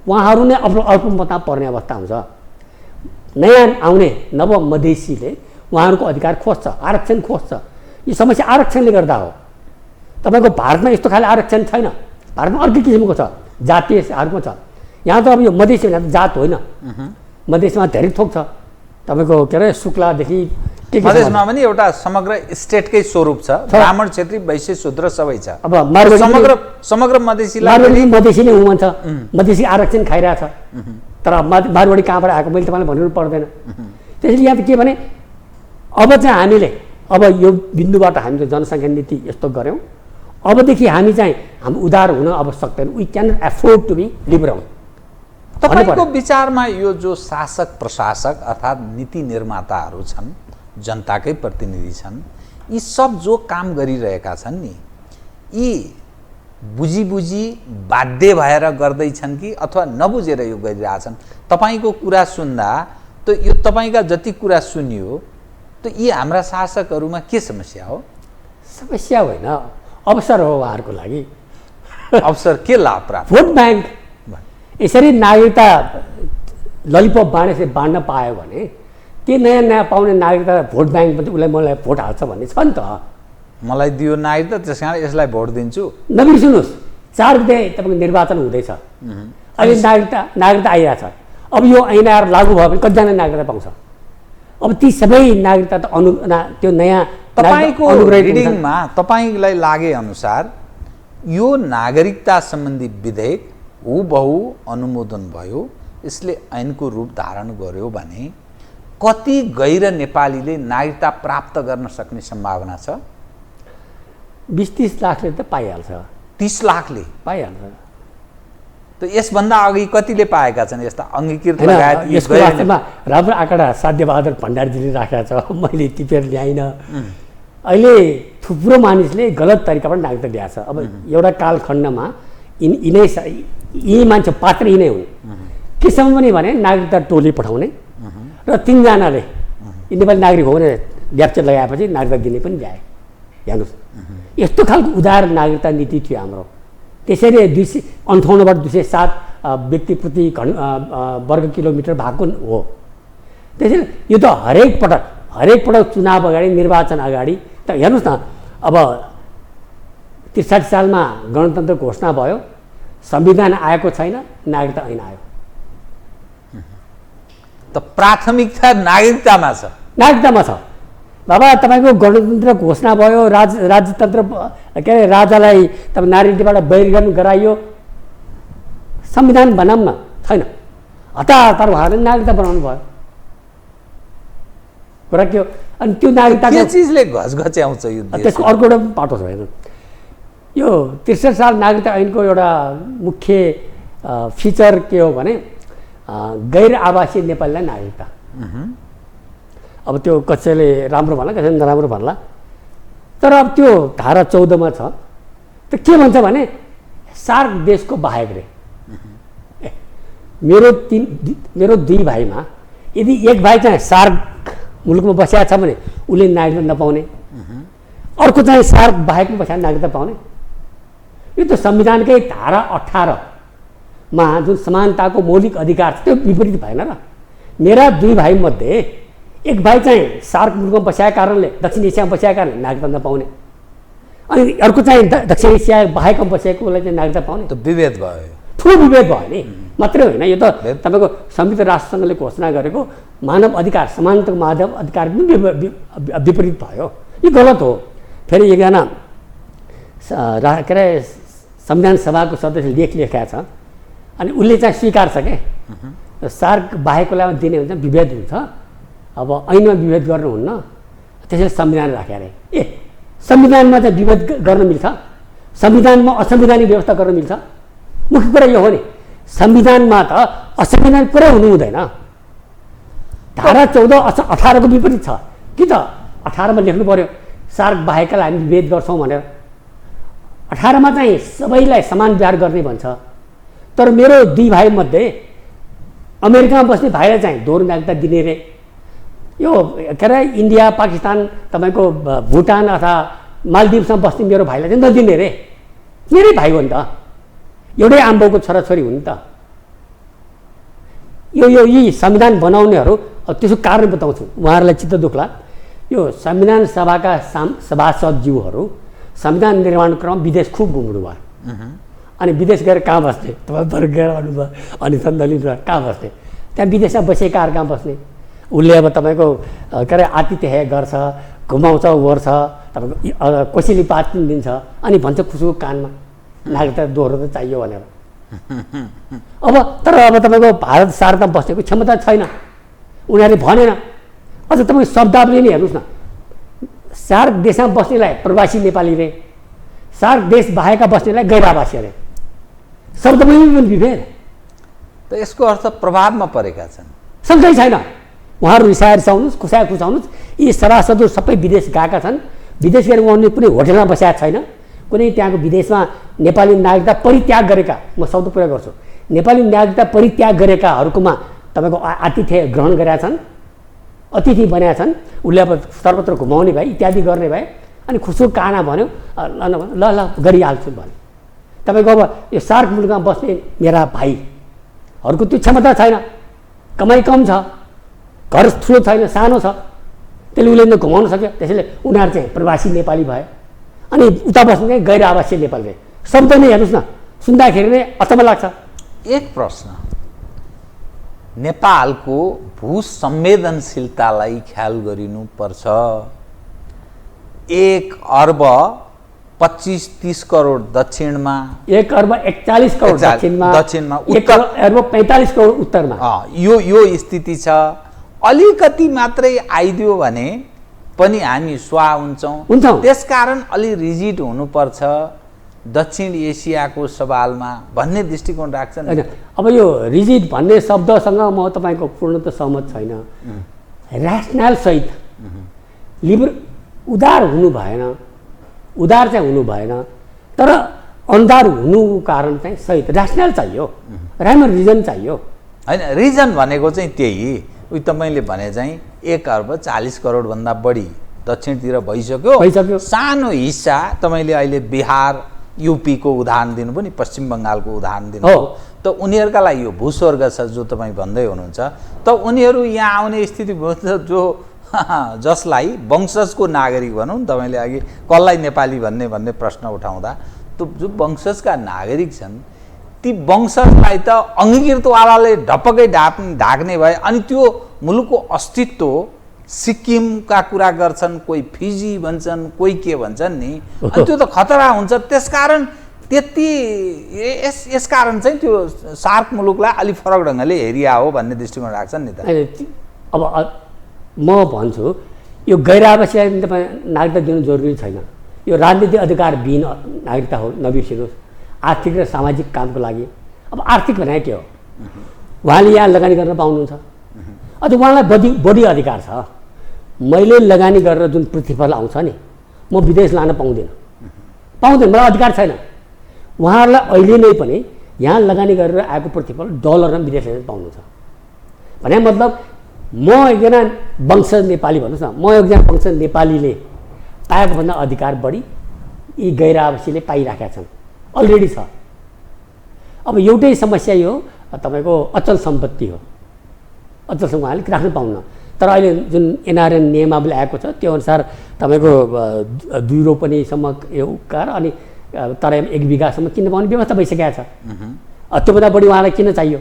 उहाँहरू नै अल्पमतमा पर्ने अवस्था हुन्छ। नयाँ आउने नव मधेसीले उहाँहरूको अधिकार खोज्छ, आरक्षण खोज्छ। यो समस्या आरक्षणले गर्दा हो। तपाईँको भारतमा यस्तो खाले आरक्षण छैन, भारतमा अर्कै किसिमको छ, जातीय आर्को छ। यहाँ त अब यो मधेसी भने जात होइन, मधेसमा धेरै थोक छ, तपाईँको के अरे शुक्लादेखि मधेसमा पनि एउटा समग्र स्टेटकै स्वरूप छ, ब्राह्मण, क्षेत्री, वैश्य, शूद्र सबै छ। अब समग्र मधेसीलाई मधेसी नै हुनुहुन्छ, मधेसी आरक्षण खाइरहेछ, तर मारवाडी कहाँबाट आएको मैले तपाईँलाई भन्नु पर्दैन। त्यसैले यहाँ त के भने अब चाहिँ हामीले अब यो बिन्दुबाट हामीले जनसङ्ख्या नीति यस्तो गऱ्यौँ, अबदेखि हामी चाहिँ हामी उदार हुन अब सक्दैन। We can afford to be liberal. तपाईँको विचारमा यो जो शासक प्रशासक अर्थात् नीति निर्माताहरू छन्, जनताकै प्रतिनिधि छन्, यी सब जो काम गरिरहेका छन् नि, यी बुझी बुझी बाध्य भएर गर्दैछन् कि अथवा नबुझेर यो गरिरहेछन्? तपाईँको कुरा सुन्दा त यो तपाईँका जति कुरा सुनियो त यी हाम्रा शासकहरूमा के समस्या हो? समस्या होइन, अवसर हो उहाँहरूको लागि। अवसर के लाभ प्राप्त? Vote bank. यसरी नागरिकता ललिपप बाँड्न पायो भने त्यो नयाँ नयाँ पाउने नागरिकता भोट ब्याङ्क पनि उसलाई मलाई भोट हाल्छ भन्ने छ नि त। मलाई दियो नागरिकता, त्यस कारण यसलाई भोट दिन्छु। नबिर्सिनुहोस्, 4 गते तपाईँको निर्वाचन हुँदैछ, अहिले नागरिकता आइरहेछ। अब यो ऐन आएर लागू भयो भने कतिजना नागरिकता पाउँछ? अब ती सबै नागरिकता त त्यो नयाँ तपाईँको रिडिङमा तपाईँलाई लागे अनुसार यो नागरिकता सम्बन्धी विधेयक हुबहु अनुमोदन भयो, यसले ऐनको रूप धारण गर्यो भने कति गैर नेपालीले नागरिकता प्राप्त गर्न सक्ने सम्भावना छ? 20-30 लाखले त पाइहाल्छ। 30 लाखले पाइहाल्छ। त यसभन्दा अघि कतिले पाएका छन् यस्ता अङ्गीकृत लगायत? यसको वास्तवमा राम्रो आँकडा साध्यबहादुर भण्डारीजीले राखेका छ, मैले टिपेर ल्याइनँ। अहिले थुप्रो मानिसले गलत तरिकाबाट नागरिकता ल्याएको छ। अब एउटा कालखण्डमा यी मान्छे पात्र यिनै हुन्। केसम्म पनि भने नागरिकता टोली पठाउने र 3 जनाले नेपाली नागरिक हो भने ल्याप्चर लगाएपछि नागरिकता दिने पनि ल्याए। हेर्नुहोस्, यस्तो खालको उदार नागरिकता नीति थियो हाम्रो। त्यसरी 258बाट 207 व्यक्ति प्रति वर्ग किलोमिटर भएको हो। त्यसैले यो त हरेक पटक चुनाव अगाडि, निर्वाचन अगाडि त हेर्नुहोस् न, अब 63 सालमा गणतन्त्र घोषणा भयो, संविधान आएको छैन, नागरिकता ऐन आयो। त प्राथमिकता नागरिकतामा छ। नागरिकतामा छ। बाबा तपाईँको गणतन्त्र घोषणा भयो, राजतन्त्र के अरे राजालाई तपाईँ नागरिकताबाट बहिर्गमन गराइयो, संविधान बनाऊँ न, छैन। हतार भएर नागरिकता बनाउनु भयो। कुरा के हो? अनि त्यो नागरिकता के चिजले घचघच्याउँछ यो देश? त्यसको अर्को एउटा पाटो छ हेर्नु। यो 63 साल नागरिकता ऐनको एउटा मुख्य फिचर के हो भने गैर आवासीय नेपालीलाई नागरिकता। अब त्यो कसैले राम्रो भन्ला, कसैले नराम्रो भन्ला, तर अब त्यो धारा 14मा छ। त के भन्छ भने सार्क देशको बाहेक रे मेरो दुई भाइमा यदि एक भाइ चाहिँ सार्क मुलुकमा बसिया छ भने उसले नागरिकता नपाउने, अर्को चाहिँ सार्क बाहेकमा बसेर नागरिकता पाउने। यो त संविधानकै धारा 18मा जुन समानताको मौलिक अधिकार छ त्यो विपरीत भएन र? मेरा दुई भाइ मध्ये एक भाइ चाहिँ सार्क मुलुकमा बसेका कारणले, दक्षिण एसियामा बसेका कारणले नागरिकता नपाउने, अनि अर्को चाहिँ दक्षिण एसिया बाहेकमा बसेकोलाई चाहिँ नागरिकता पाउने। त विभेद भयो, ठुलो विभेद भयो नि। मात्रै होइन, यो त तपाईँको संयुक्त राष्ट्रसङ्घले घोषणा गरेको मानव अधिकार, समानताको मानव अधिकार पनि विपरीत भयो। यो गलत हो। फेरि एकजना के अरे संविधान सभाको सदस्यले लेख लेखेका छ, अनि उसले चाहिँ स्वीकार छ के सार्क बाहेकलाई दिने हुन्छ विभेद हुन्छ, अब ऐनमा विभेद गर्नुहुन्न, त्यसैले संविधान राखे अरे। ए संविधानमा चाहिँ विभेद गर्न मिल्छ? संविधानमा असंवैधानिक व्यवस्था गर्न मिल्छ? मुख्य कुरा यो हो नि, संविधानमा त असंवैधानिक पुरै हुनु हुँदैन। धारा 14-18 को विपरीत छ कि त 18 मा लेख्नु पर्यो सार्क बाहेकलाई हामी विभेद गर्छौँ भनेर। 18 मा चाहिँ सबैलाई समान व्यवहार गर्ने भन्छ। तर मेरो दुई भाइ मध्ये अमेरिकामा बस्ने भाइलाई चाहिँ दोहोरो नागरिकता दिने रे। यो के अरे इन्डिया, पाकिस्तान, तपाईँको भुटान अथवा मालदिप्समा बस्ने मेरो भाइलाई चाहिँ नदिने रे। मेरै भाइ हो नि त, एउटै आम्बाउको छोराछोरी हुन् त। यी संविधान बनाउनेहरू त्यसको कारण बताउँछु, उहाँहरूलाई चित्त दुख्ला। यो संविधान सभाका सभासदज्यूहरू संविधान निर्माण क्रम विदेश खुब घुम्नु भयो, अनि विदेश गएर कहाँ बस्ने? तपाईँ भर गएर आउनुभयो अनि सन्दलिन कहाँ बस्ने? त्यहाँ विदेशमा बसेकाहरू कहाँ बस्ने? उसले अब तपाईँको के अरे आतिथ्य गर्छ, घुमाउँछ, ओर्छ, तपाईँको कोसेली पात पनि दिन्छ, अनि भन्छ खुसुको कानमा नागरिकता दोहोरो त चाहियो भनेर। अब तपाईँको भारत सार्कमा बस्नेको क्षमता छैन, उनीहरूले भनेन। अझ तपाईँ शब्दावली नै हेर्नुहोस् न, सार्क देशमा बस्नेलाई प्रवासी नेपाली रे, सार्क देश बाहेकका बस्नेलाई गैर आवासीय रे। शब्दमै पनि विभेद। त यसको अर्थ प्रभावमा परेका छन्। सँगै छैन। उहाँहरू रिसाएर रिसाउनुहोस्, खुसाएर खुसाउनुहोस्, यी सभासदहरू सबै विदेश गएका छन्। विदेश गएर उहाँले कुनै होटलमा बसेका छैन, कुनै त्यहाँको विदेशमा नेपाली नागरिकता परित्याग गरेका, म शब्द प्रयोग गर्छु, नेपाली नागरिकता परित्याग गरेकाहरूकोमा तपाईँको आतिथ्य ग्रहण गरेका छन्, अतिथि बनाएका छन्। उसले अब सर्वत्र घुमाउने भए, इत्यादि गर्ने भए, अनि खुसु काना भन्यो, ल ल गरिहाल्छु भने। तपाईँको अब यो सार्क मुलुकमा बस्ने मेरा भाइहरूको त्यो क्षमता छैन, कमाइ कम छ, घर ठुलो छैन, सानो छ, त्यसले उसले घुमाउन सक्यो। त्यसैले उनीहरू चाहिँ प्रवासी नेपाली भए, अनि उता बस्ने गैर आवासीय नेपाली रहे। शब्द नै हेर्नुहोस् न, सुन्दाखेरि नै अचम्म लाग्छ। एक प्रश्न, नेपालको भू संवेदनशीलतालाई ख्याल गरिनुपर्छ। 1 अर्ब 25-30 करोड दक्षिणमा, 1 अर्ब 41 करोड दक्षिणमा, 1 अर्ब 45 करोड उत्तरमा। यो स्थिति छ। अलिकति मात्रै आइदियो भने पनि हामी स्वाहा हुन्छौँ। त्यसकारण अलि रिजिड हुनुपर्छ दक्षिण एसियाको सवालमा भन्ने दृष्टिकोण राख्छन्। अब यो रिजिड भन्ने शब्दसँग म तपाईँको पूर्णतः सहमत छैन। ऱ्यासनल सहित उदार हुनु भएन, उदार चाहिँ हुनु भएन, तर अन्धार हुनुको कारण चाहिँ सहित ऱ्यासनल चाहियो, राम्रो रिजन चाहियो। होइन, रिजन भनेको चाहिँ त्यही तपाईँले भने चाहिँ 1 अर्ब 40 करोड भन्दा बढी दक्षिणतिर भइसक्यो। सानो हिस्सा तपाईँले अहिले बिहार, यूपी को उदाहरण दिनु पनि, पश्चिम बङ्गालको उदाहरण दिनु, त उनीहरूका लागि यो भूस्वर्ग छ जो तपाईँ भन्दै हुनुहुन्छ। त उनीहरू यहाँ आउने स्थिति जो जसलाई वंशजको नागरिक भनौँ न, तपाईँले अघि कसलाई नेपाली भन्ने प्रश्न उठाउँदा त्यो जो वंशजका नागरिक छन् ती वंशजलाई त अङ्गीकृतवालाले ढपक्कै ढाक्ने भए अनि त्यो मुलुकको अस्तित्व सिक्किमका कुरा गर्छन्, कोही फिजी भन्छन्, कोही के भन्छन् नि, अनि त्यो त खतरा हुन्छ। त्यसकारण त्यति यसकारण चाहिँ त्यो सार्क मुलुकलाई अलिक फरक ढङ्गले हेरिया हो भन्ने दृष्टिकोण राख्छन् नि त। अब म भन्छु यो गैर आवासीय तपाईँ नागरिकता दिनु जरुरी छैन, यो राजनीतिक अधिकारविहीन नागरिकता हो, नबिर्सिनुहोस्। आर्थिक र सामाजिक कामको लागि अब आर्थिक भने के हो, उहाँले यहाँ लगानी गर्न पाउनुहुन्छ, अझ उहाँलाई बढी अधिकार छ। मैले लगानी गरेर जुन प्रतिफल आउँछ नि म विदेश लान पाउँदिनँ, मलाई अधिकार छैन। उहाँहरूलाई अहिले नै पनि यहाँ लगानी गरेर आएको प्रतिफल डलरमा विदेश लान पाउनुहुन्छ भने मतलब म एकजना वंशज नेपाली भन्नुहोस् न, म एकजना वंशज नेपालीले पाएको भन्दा अधिकार बढी यी गैर आवासीले पाइराखेका छन्, अलरेडी छ। अब एउटै समस्या यो तपाईँको अचल सम्पत्ति हो, अचल सम्पत्ति उहाँले राख्न पाउन्न। तर अहिले जुन एनआरएन नियमावली आएको छ त्यो अनुसार तपाईँको 2 रोपनीसम्म यो उकार अनि तर 1 बिघासम्म किन्न पाउने व्यवस्था भइसकेको छ। त्योभन्दा बढी उहाँलाई किन चाहियो?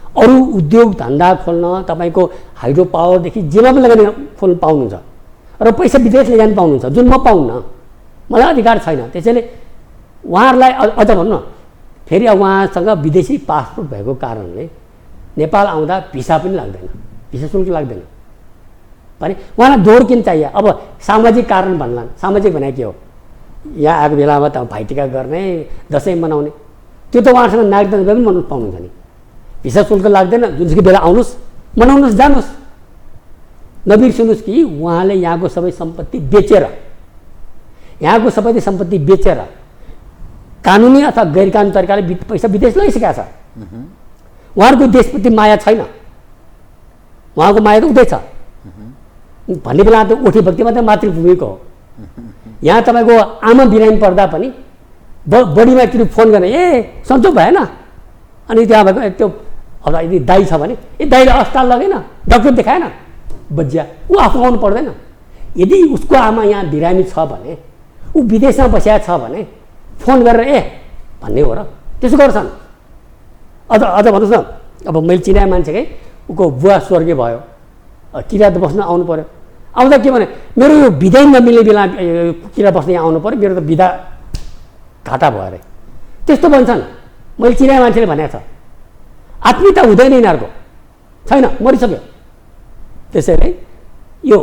अरू उद्योग धन्दा खोल्न तपाईँको हाइड्रो पावरदेखि जेमा पनि लगानी खोल्न पाउनुहुन्छ र पैसा विदेश लैजान पाउनुहुन्छ, जुन म पाउन्न, मलाई अधिकार छैन। त्यसैले उहाँहरूलाई अझ भन्नु न, फेरि उहाँसँग विदेशी पासपोर्ट भएको कारणले नेपाल आउँदा भिसा पनि लाग्दैन, भिसा शुल्क लाग्दैन भने उहाँलाई दोहोर किन चाहियो? अब सामाजिक कारण भन्ला, सामाजिक भने के हो? यहाँ आएको बेलामा त भाइटिका गर्ने, दसैँ मनाउने, त्यो त उहाँसँग नागरिकता पनि मनाउनु पाउनुहुन्छ नि, भिसा शुल्क लाग्दैन। जुनसुकै बेला आउनुहोस्, मनाउनुहोस्, जानुहोस्। नबिर्सिनुहोस् कि उहाँले यहाँको सबै सम्पत्ति बेचेर, यहाँको सबै सम्पत्ति बेचेर कानुनी अथवा गैर कानुनी तरिकाले पैसा विदेश लैसकेका छ। उहाँहरूको देशप्रति माया छैन, उहाँको माया त उतै छ भन्ने बेला त उठी भक्ति मात्रै मातृभूमिको हो। यहाँ तपाईँको आमा बिरामी पर्दा पनि बढीमा एकचोटि फोन गर्ने, ए सन्चो भएन, अनि त्यहाँ भएको त्यो अब यदि दाइ छ भने ए दाइले अस्पताल लगेन, डक्टर देखाएन, बजिया ऊ आफू आउनु पर्दैन। यदि उसको आमा यहाँ बिरामी छ भने, ऊ विदेशमा बसिया छ भने फोन गरेर ए भन्ने हो र, त्यसो गर्छन्। अझ भन्नुहोस् न, अब मैले चिनाए मान्छेकै उसको बुवा स्वर्गीय भयो, किरात बस्न आउनु पऱ्यो, आउँदा के भने मेरो यो विधै नमिल्ने बेला किरा बस्न यहाँ आउनु पऱ्यो, मेरो त विधा घाटा भयो अरे, त्यस्तो भन्छन्। मैले चिनाए मान्छेले भनेको छ, आत्मीयता हुँदैन यिनीहरूको, छैन, मरिसक्यो। त्यसैले यो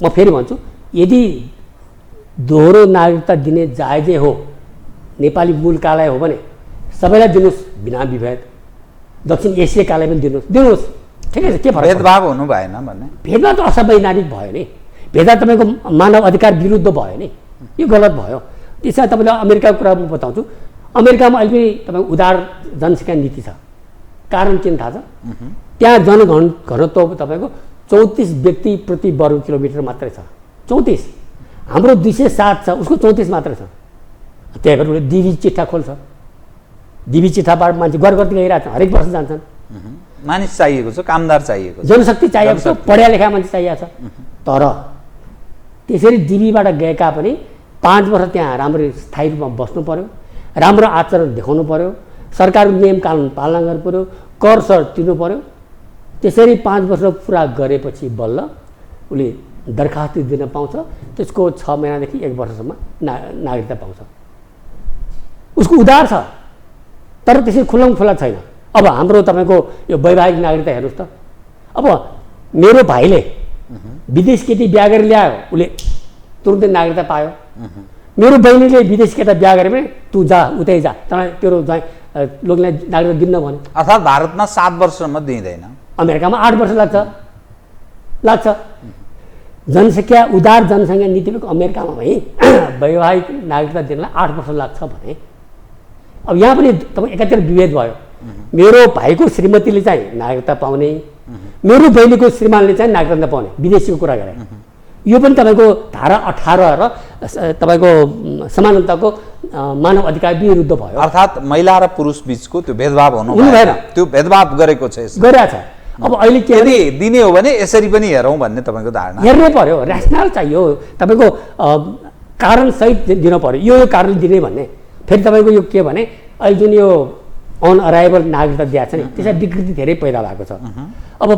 म फेरि भन्छु, यदि दोहोरो नागरिकता दिने जायजै हो, नेपाली मूलकालाई हो भने सबैलाई दिनुहोस् बिना विभेद, दक्षिण एसियाकालाई पनि दिनुहोस्, ठिकै छ, के फरक? भेदभाव हुनु भएन भन्ने, भेदभाव त असंवैधानिक भयो नि, भेदभाव तपाईँको मानव अधिकार विरुद्ध भयो नि, यो गलत भयो। त्यसमा तपाईँले अमेरिकाको कुरा म बताउँछु, अमेरिकामा अहिले पनि तपाईँको उदार जनसङ्ख्या नीति छ। कारण किन थाहा छ? त्यहाँ जनघनत्व तपाईँको 34 व्यक्ति प्रति वर्ग किलोमिटर मात्रै छ, 34। हाम्रो 207 छ, उसको 34 मात्रै छ। त्यही भएर उसले दिवी चिट्ठा खोल्छ, दिवी चिट्ठाबाट मान्छे गर्दै गइरहेको छ, हरेक वर्ष जान्छन्। मानिस चाहिएको छ, कामदार चाहिएको छ, जनशक्ति चाहिएको छ, पढ्या लेखा मान्छे चाहिएको छ। तर त्यसरी दिवीबाट गएका पनि 5 वर्ष त्यहाँ राम्रो स्थायी रूपमा बस्नु पर्यो, राम्रो आचरण देखाउनु पर्यो, सरकारको नियम कानुन पालना गर्नु पर्यो, कर सर तिर्नु पर्यो। त्यसरी 5 वर्ष पुरा गरेपछि बल्ल उसले दरखास्त दिन पाउँछ, त्यसको 6 महिनादेखि 1 वर्षसम्म नागरिकता पाउँछ। उसको उदार छ, तर त्यसरी खुल्ला छैन। अब हाम्रो तपाईँको यो वैवाहिक नागरिकता हेर्नुहोस् त, अब मेरो भाइले विदेश केटी बिहा गरेर ल्यायो, उसले तुरुन्तै नागरिकता पायो। मेरो बहिनीले विदेश केटा बिहा गरे भने तँ जा उतै जा, तँलाई तेरो लोकलाई नागरिकता दिन्न भने। अर्थात् भारतमा 7 वर्षसम्म दिँदैन, अमेरिकामा 8 वर्ष लाग्छ। जनसङ्ख्या उदार जनसङ्ख्या नीतिको अमेरिकामा है वैवाहिक नागरिकता दिनलाई 8 वर्ष लाग्छ भने अब यहाँ पनि तपाईँ एकातिर विभेद भयो। मेरो भाइको श्रीमतीले चाहिँ नागरिकता पाउने, मेरो बहिनीको श्रीमानले चाहिँ नागरिकता पाउने, विदेशीको कुरा गरे। यो पनि तपाईँको धारा 18 र तपाईँको समानताको मानव अधिकार विरुद्ध भयो। अर्थात् महिला र पुरुष बीचको त्यो भेदभाव हुनु भएन, त्यो भेदभाव गरेको छ, गरेको छ। अब अहिले के यदि दिने हो भने यसरी पनि हेरौँ भन्ने तपाईँको धारणा? हेर्नै पर्यो, ऱ्यासनल चाहियो, तपाईँको कारणसहित दिनु पर्यो, यो कारण दिने भन्ने। फेरि तपाईँको यो के भने अहिले जुन यो अन अराइभल नागरिकता दिएको छ नि, त्यसमा विकृति धेरै पैदा भएको छ। अब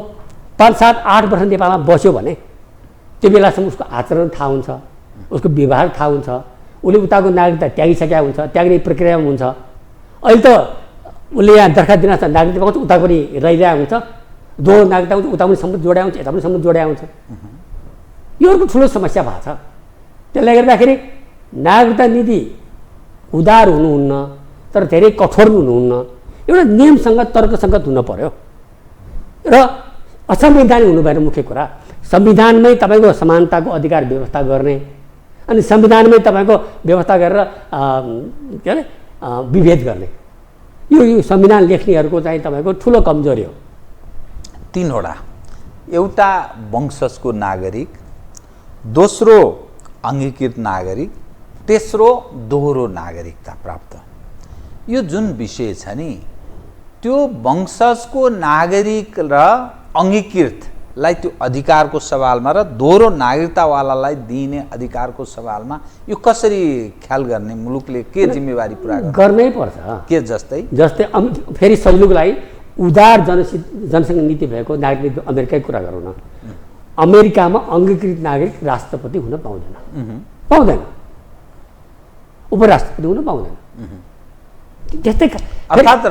5, 7, 8 वर्ष नेपालमा बस्यो भने त्यो बेलासम्म उसको आचरण थाहा हुन्छ, उसको व्यवहार थाहा हुन्छ, उसले उताको नागरिकता त्यागिसकेका हुन्छ, त्याग्ने प्रक्रियामा हुन्छ। अहिले त उसले यहाँ दरखास्त दिन नागरिकता पाउँछ, उता पनि रहिरहेको हुन्छ, दोहोरो नागरिकता हुन्छ, उता पनि सम्बन्ध जोड्या हुन्छ, यता पनि सम्बन्ध जोड्या हुन्छ। यो अर्को ठुलो समस्या भएको छ। त्यसले गर्दाखेरि नागरिकता नीति उदार हुनुहुन्न, तर धेरै कठोर हुनुहुन्न, एउटा नियमसँग तर्कसङ्गत हुन पर्यो र असंवैधानिक हुनु भएर मुख्य कुरा। संविधानमै तपाईँको समानताको अधिकार व्यवस्था गर्ने अनि संविधानमै तपाईँको व्यवस्था गरेर के अरे विभेद गर्ने, यो संविधान लेख्नेहरूको चाहिँ तपाईँको ठुलो कमजोरी हो। 3 वटा, एउटा वंशजको नागरिक, दोस्रो अङ्गीकृत नागरिक, तेस्रो दोहोरो नागरिकता प्राप्त। यो जुन विषय छ नि, त्यो वंशजको नागरिक र अङ्गीकृतलाई त्यो अधिकारको सवालमा र दोहोरो नागरिकतावालालाई दिइने अधिकारको सवालमा यो कसरी ख्याल गर्ने? मुलुकले के जिम्मेवारी पुरा गर्नै पर्छ? के जस्तै फेरि सजिलोको लागि उदार जनसङ्घ नीति भएको नागरिक अमेरिकै कुरा गरौँ न। अमेरिकामा अङ्गीकृत नागरिक राष्ट्रपति हुन पाउँदैन, उपराष्ट्रपति हुन पाउँदैन। त्यस्तै अर्थात्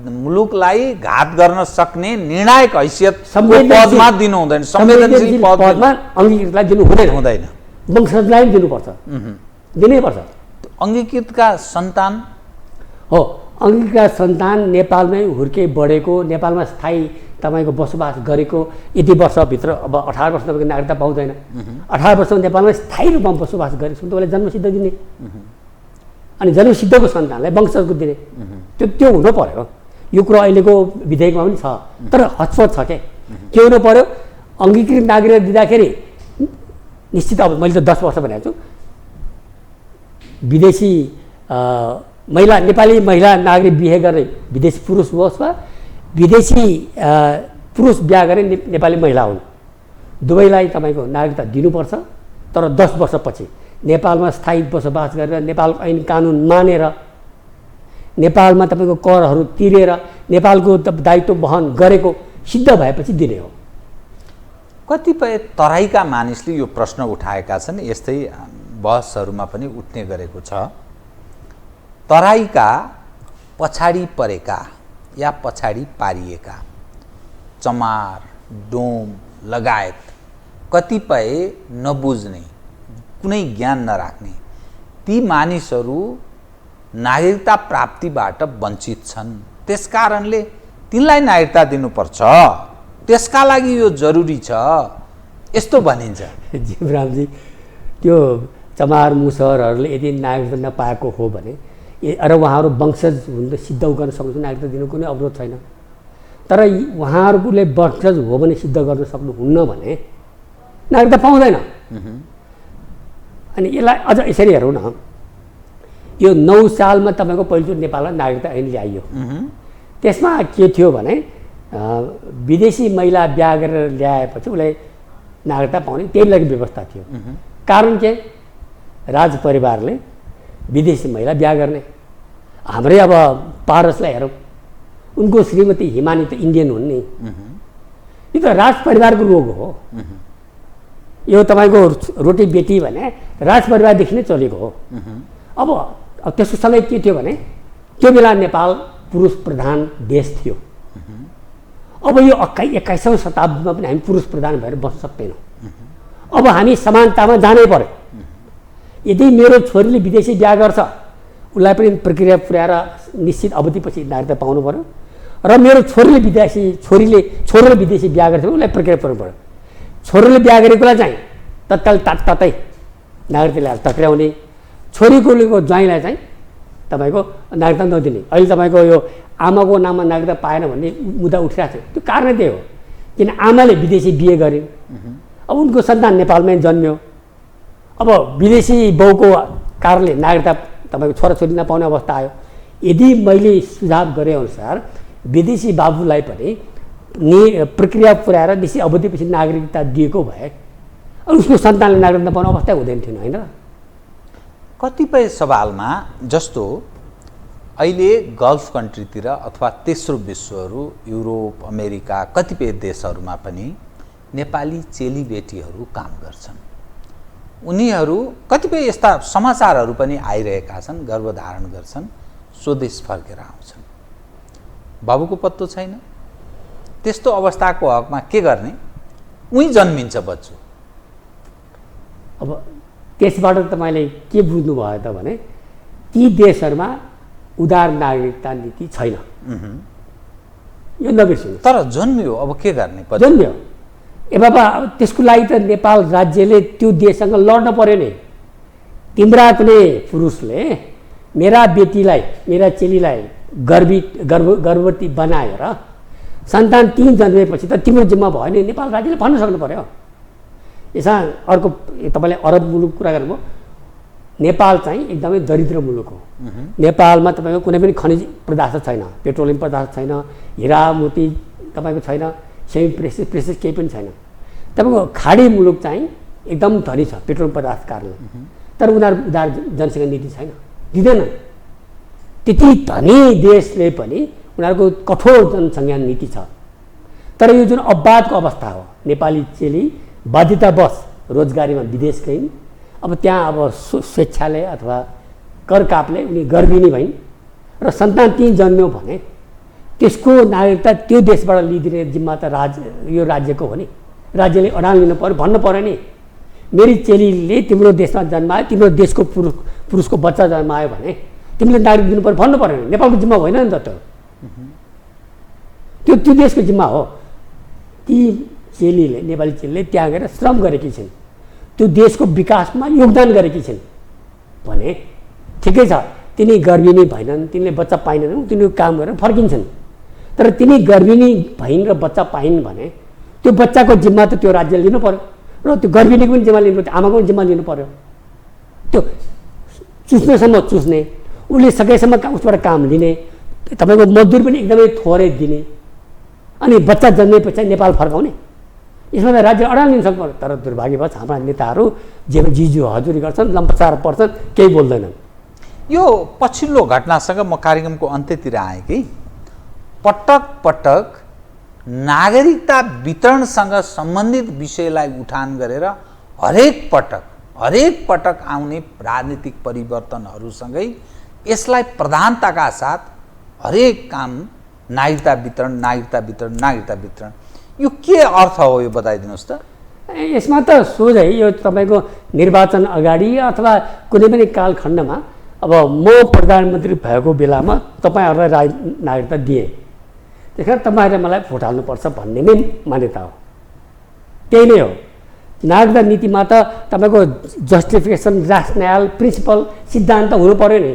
मुलुकलाई घात गर्न सक्ने निर्णायक हैसियत पदमा दिनु हुँदैन, संवेदनशील पदमा अङ्गीकृतलाई दिनु हुँदैन, वंशजलाई दिनुपर्छ, दिनै पर्छ। अङ्गीकृतका सन्तान हो, अङ्गीकृतका सन्तान नेपालमै हुर्के बढेको, नेपालमा स्थायी तपाईँको बसोबास गरेको, यति वर्षभित्र अब 18 वर्ष तपाईँको नागरिकता पाउँदैन, 18 वर्ष नेपालमा स्थायी रूपमा बसोबास गरेको उसलाई जन्मसिद्ध दिने, अनि जन्मसिद्धको सन्तानलाई वंशजको दिने, त्यो हुनु पर्यो। यो कुरा अहिलेको विधेयकमा पनि छ, तर हचपच छ के हुनु पर्यो? अङ्गीकृत नागरिक दिँदाखेरि निश्चित, अब मैले त 10 वर्ष भनेको छु, विदेशी महिला, नेपाली महिला नागरिक बिहे गर्ने विदेशी पुरुष होस् वा विदेशी पुरुष बिहा गर्ने नेपाली महिला हुन्, दुवैलाई तपाईँको नागरिकता दिनुपर्छ। तर 10 वर्षपछि नेपालमा स्थायी बसोबास गरेर, नेपालको ऐन कानुन मानेर, नेपालमा तपाईँको करहरू तिरेर, नेपालको दायित्व वहन गरेको सिद्ध भएपछि दिने हो। कतिपय तराईका मानिसले यो प्रश्न उठाएका छन्, यस्तै बहसहरूमा पनि उठ्ने गरेको छ। तराईका पछाडि परेका या पछाडि पारिएका चमार, डोम लगायत कतिपय नबुझ्ने, कुनै ज्ञान नराख्ने ती मानिसहरू नागरिकता प्राप्तिबाट वञ्चित छन्। त्यसकारणले तिनलाई नागरिकता दिनुपर्छ, त्यसका लागि यो जरुरी छ, यस्तो भनिन्छ। जीवरामजी, त्यो चमार मुसहरहरूले यदि नागरिकता नपाएको हो भने र उहाँहरू वंशज हुन सिद्ध गर्न सक्नु, नागरिकता दिनु कुनै अवरोध छैन। तर उहाँहरूले वंशज हो भने सिद्ध गर्न सक्नुहुन्न भने नागरिकता पाउँदैन। अनि यसलाई अझ यसरी हेरौँ न, यो 9 सालमा तपाईँको पहिलोचोटि नेपालमा नागरिकता ऐन ल्याइयो। त्यसमा के थियो भने विदेशी महिला बिहा गरेर ल्याएपछि उसलाई नागरिकता पाउने त्यही लागि व्यवस्था थियो। कारण के? राजपरिवारले विदेशी महिला बिहा गर्ने। हाम्रै अब पारसलाई हेरौँ, उनको श्रीमती हिमानी त इन्डियन हुन् नि, यो त राजपरिवारको रोग हो। यो तपाईँको रोटी बेटी भने राजपरिवारदेखि नै चलेको हो। अब त्यसको समय के थियो भने त्यो बेला नेपाल पुरुष प्रधान देश थियो। अब यो 21औं शताब्दीमा पनि हामी पुरुष प्रधान भएर बस्न सक्दैनौँ। अब हामी समानतामा जानै पर्यो। यदि मेरो छोरीले विदेशी बिहा गर्छ, उसलाई पनि प्रक्रिया पुर्याएर निश्चित अवधिपछि नागरिकता पाउनु पर्यो, र मेरो छोरोले विदेशी बिहा गर्छ भने उसलाई प्रक्रिया पुर्याउनु पर्यो। छोरोले बिहा गरेकोलाई चाहिँ तत्काल तातै नागरिकता ल्याएर टक्राउने, छोरीको ज्वाइँलाई चाहिँ तपाईँको नागरिकता नदिने। अहिले तपाईँको यो आमाको नाममा नागरिकता पाएन भन्ने मुद्दा उठिरहेको थियो। त्यो कारण त्यही हो, किन आमाले विदेशी बिहे गरिन्, अब उनको सन्तान नेपालमै जन्मियो। अब विदेशी बाउको कारणले नागरिकता तपाईँको छोराछोरी नपाउने अवस्था आयो। यदि मैले सुझाव गरेअनुसार विदेशी बाबुलाई पनि प्रक्रिया पुर्याएर बेसी अवधिपछि नागरिकता दिएको भए अनि उसको सन्तानले नागरिकता पाउने अवस्था हुँदैन थिएन होइन र। कतिपय सवालमा जस्तो अहिले गल्फ कन्ट्रीतिर अथवा तेस्रो विश्वहरू युरोप अमेरिका कतिपय देशहरूमा पनि नेपाली चेलीबेटीहरू काम गर्छन्। उनीहरू कतिपय यस्ता समाचारहरू पनि आइरहेका छन्, गर्भधारण गर्छन्, स्वदेश फर्केर आउँछन्, बाबुको पत्तो छैन। त्यस्तो अवस्थाको हकमा के गर्ने? उही जन्मिन्छ बच्चो। अब त्यसबाट तपाईँले के बुझ्नुभयो त भने ती देशहरूमा उदार नागरिकता नीति छैन, यो नबिर्सिनु। तर जन्मियो, अब के गर्ने? जन्मियो ए बाबा, अब त्यसको लागि त नेपाल राज्यले त्यो देशसँग लड्न पर्यो नि। तिम्रा पनि पुरुषले मेरा बेटीलाई मेरा चेलीलाई गर्भवती बनाएर सन्तान 3 जन्मेपछि त तिम्रो जिम्मा भयो नि, नेपाल राज्यले भन्न सक्नु पर्यो। यसमा अर्को तपाईँले अरब मुलुक कुरा गर्नुभयो, नेपाल चाहिँ एकदमै दरिद्र मुलुक हो। नेपालमा तपाईँको कुनै पनि खनिज पदार्थ छैन, पेट्रोलियम पदार्थ छैन, हिरा मोती तपाईँको छैन, सेमी प्रेसियस केही पनि छैन। तपाईँको खाडी मुलुक चाहिँ एकदम धनी छ पेट्रोलियम पदार्थ कारणले, तर उनीहरू उदार जनसङ्ख्या नीति छैन, दिँदैन। त्यति धनी देशले पनि उनीहरूको कठोर जनसङ्ख्या नीति छ। तर यो जुन अववादको अवस्था हो, नेपाली चेली बाध्यतावश रोजगारीमा विदेश गइन्, अब त्यहाँ अब स्वेच्छाले अथवा कर कापले उनी गर्भिणी भइन् र सन्तान 3 जन्म्यो भने त्यसको नागरिकता त्यो देशबाट लिइदिने जिम्मा त यो राज्यको हो नि। राज्यले अडान लिनु पर्यो, भन्नु पर्यो नि मेरी चेलीले तिम्रो देशमा जन्मायो, तिम्रो देशको पुरुषको बच्चा जन्मायो भने तिमीले नागरिक दिनु पर्यो, भन्नु पर्यो नि। नेपालको जिम्मा होइन नि त त्यो देशको जिम्मा हो। ती चेलीले नेपाली चेलीले त्यहाँ गएर श्रम गरेकी छिन्, त्यो देशको विकासमा योगदान गरेकी छिन् भने ठिकै छ। तिनी गर्भिणी भएनन्, तिनले बच्चा पाइनन्, तिनीहरू काम गरेर फर्किन्छन्। तर तिनी गर्भिणी भइन् र बच्चा पाइन् भने त्यो बच्चाको जिम्मा त त्यो राज्यले लिनु पर्यो र त्यो गर्भिणीको पनि जिम्मा लिनु पर्यो, आमाको पनि जिम्मा लिनु पर्यो। त्यो चुस्नेसम्म चुस्ने, उसले सकेसम्म उसबाट काम लिने, तपाईँको मजदुर पनि एकदमै थोरै दिने, अनि बच्चा जन्मेपछि नेपाल फर्काउने। यसमा त राज्य अडान लिन सक्नु पर्यो। तर दुर्भाग्यवश हाम्रा नेताहरू जिजु हजुरी गर्छन्, लम्पसार पर्छन्, केही बोल्दैनन्। यो पछिल्लो घटनासँग म कार्यक्रमको अन्त्यतिर आएँ कि पटक पटक नागरिकता वितरणसँग सम्बन्धित विषयलाई उठान गरेर हरेक पटक आउने राजनीतिक परिवर्तनहरूसँगै यसलाई प्रधानताका साथ हरेक काम नागरिकता वितरण, यो के अर्थ हो यो बताइदिनुहोस् त। यसमा त सोझै यो तपाईँको निर्वाचन अगाडि अथवा कुनै पनि कालखण्डमा अब म प्रधानमन्त्री भएको बेलामा तपाईँहरूलाई नागरिकता दिएँ, त्यस कारण तपाईँहरूले मलाई भोट हाल्नुपर्छ भन्ने नै मान्यता हो। त्यही नै हो नागरिकता नीतिमा त तपाईँको जस्टिफिकेसन, रासनल, प्रिन्सिपल, सिद्धान्त हुनु पर्यो नि।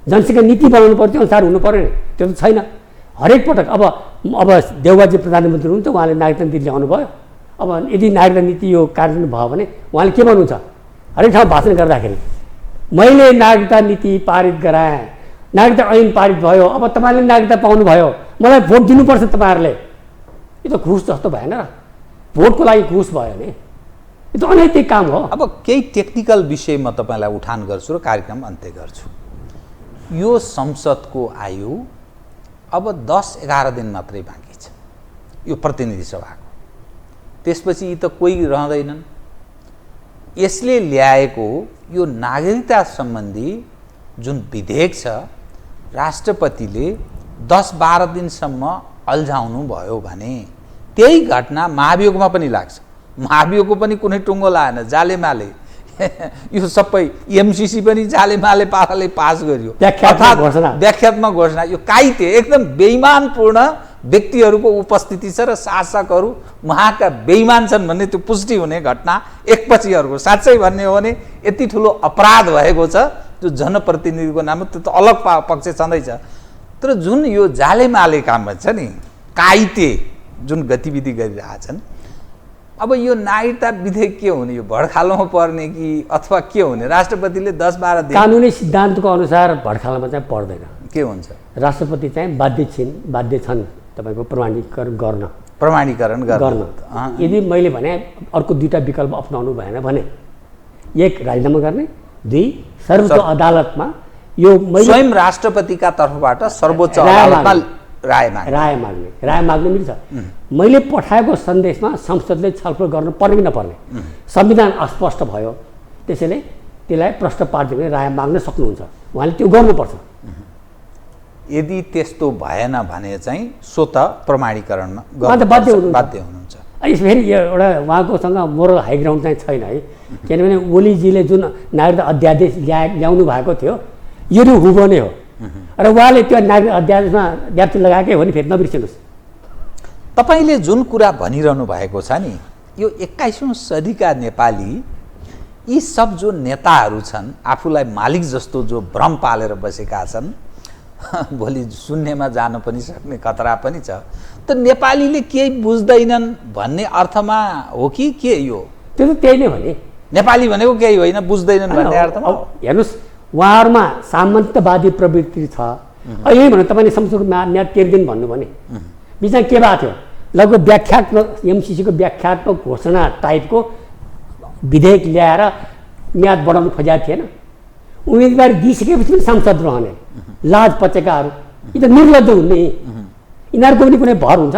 जनसङ्ख्या नीति बनाउनु पर्यो, त्यो अनुसार हुनु पर्यो नि। त्यो त छैन। हरेक पटक अब देउबाजी प्रधानमन्त्री हुनुहुन्छ, उहाँले नागरिकता नीति ल्याउनु भयो। अब यदि नागरिकता नीति यो कार्यान्वयन भयो भने उहाँले के भन्नुहुन्छ, हरेक ठाउँ भाषण गर्दाखेरि मैले नागरिकता नीति पारित गराएँ, नागरिकता ऐन पारित भयो, अब तपाईँले नागरिकता पाउनुभयो, मलाई भोट दिनुपर्छ तपाईँहरूले। यो त घुस जस्तो भएन र? भोटको लागि घुस भयो नि, यो त अनैतिक काम हो। अब केही टेक्निकल विषय म तपाईँलाई उठान गर्छु र कार्यक्रम अन्त्य गर्छु। यो संसदको आयु अब 10-11 दिन मात्रै बाँकी छ, यो प्रतिनिधि सभाको। त्यसपछि यी त कोही रहँदैनन्। यसले ल्याएको यो नागरिकता सम्बन्धी जुन विधेयक छ, राष्ट्रपतिले 10-12 दिनसम्म अल्झाउनु भयो भने त्यही घटना महाभियोगमा पनि लाग्छ। महाभियोगको पनि कुनै टुङ्गो लागेन, जालेमाले यो सबै एमसीसी पनि जालेमाले पाराले पास गर्यो। व्याख्यात्मक घोषणा, यो काइते एकदम बेइमानपूर्ण व्यक्तिहरूको उपस्थिति छ र शासकहरू उहाँका बेइमान छन् भन्ने त्यो पुष्टि हुने घटना एकपछि अर्को। साँच्चै भन्ने हो भने यति ठुलो अपराध भएको छ जो जनप्रतिनिधिको नाममा, त्यो त अलग पक्ष छँदैछ। तर जुन यो जालेमाले काम छ नि, काइते जुन गतिविधि गरिरहेछन्, अब यो नागरिकता विधेयक के हुने, यो भड्खालोमा पर्ने कि अथवा के हुने? राष्ट्रपतिले 10-12 दिन कानुनी सिद्धान्तको अनुसार भड्खालोमा चाहिँ पर्दैन। के हुन्छ? राष्ट्रपति चाहिँ बाध्य छन् तपाईँको प्रमाणीकरण गर्न प्रमाणीकरण गर्न यदि मैले भने अर्को दुईवटा विकल्प अप्नाउनु भएन भने एक राजीनामा गर्ने, दुई सर्वोच्च अदालतमा यो स्वयं राष्ट्रपतिका तर्फबाट सर्वोच्च अदालतमा राय माग्ने मिल्छ। मैले पठाएको सन्देशमा संसदले छलफल गर्न पर्ने कि नपर्ने संविधान अस्पष्ट भयो, त्यसैले त्यसलाई प्रश्न पार्दै राय माग्न सक्नुहुन्छ, उहाँले त्यो गर्नुपर्छ। यदि त्यस्तो भएन भने चाहिँ स्वत प्रमाणीकरणमा बाध्य हुनुहुन्छ। फेरि एउटा उहाँकोसँग मोरल हाई ग्राउन्ड चाहिँ छैन है, किनभने ओलीजीले जुन नागरिकता अध्यादेश ल्याउनु भएको थियो यो हुँदो नै हो र उहाँले त्यो नागरिक अध्यादेशमा व्याप्ति लगाएकै हो नि, फेरि नबिर्सिनुहोस्। तपाईँले जुन कुरा भनिरहनु भएको छ नि, यो 21औं सदीका नेपाली यी सब जो नेताहरू छन्, आफूलाई मालिक जस्तो जो भ्रम पालेर बसेका छन्, भोलि शून्यमा जान पनि सक्ने खतरा पनि छ। त नेपालीले केही बुझ्दैनन् भन्ने अर्थमा हो कि के? यो त्यो त त्यही नै हो नि, नेपाली भनेको केही होइन, बुझ्दैनन् भन्ने अर्थमा। हेर्नुहोस्, उहाँहरूमा सामन्तवादी प्रवृत्ति छ। यही भने तपाईँले संसदको म्याद तिर्दिन भन्नु भने बिचमा के भएको थियो, लगभग व्याख्यात्मक एमसिसीको व्याख्यात्मक घोषणा टाइपको विधेयक ल्याएर म्याद बढाउनु खोजेको थिएन। उम्मेदवारी दिइसकेपछि पनि सांसद रहने लाज पचेकाहरू, यी त निर्लज्ज हुने। यिनीहरूको पनि कुनै भर हुन्छ?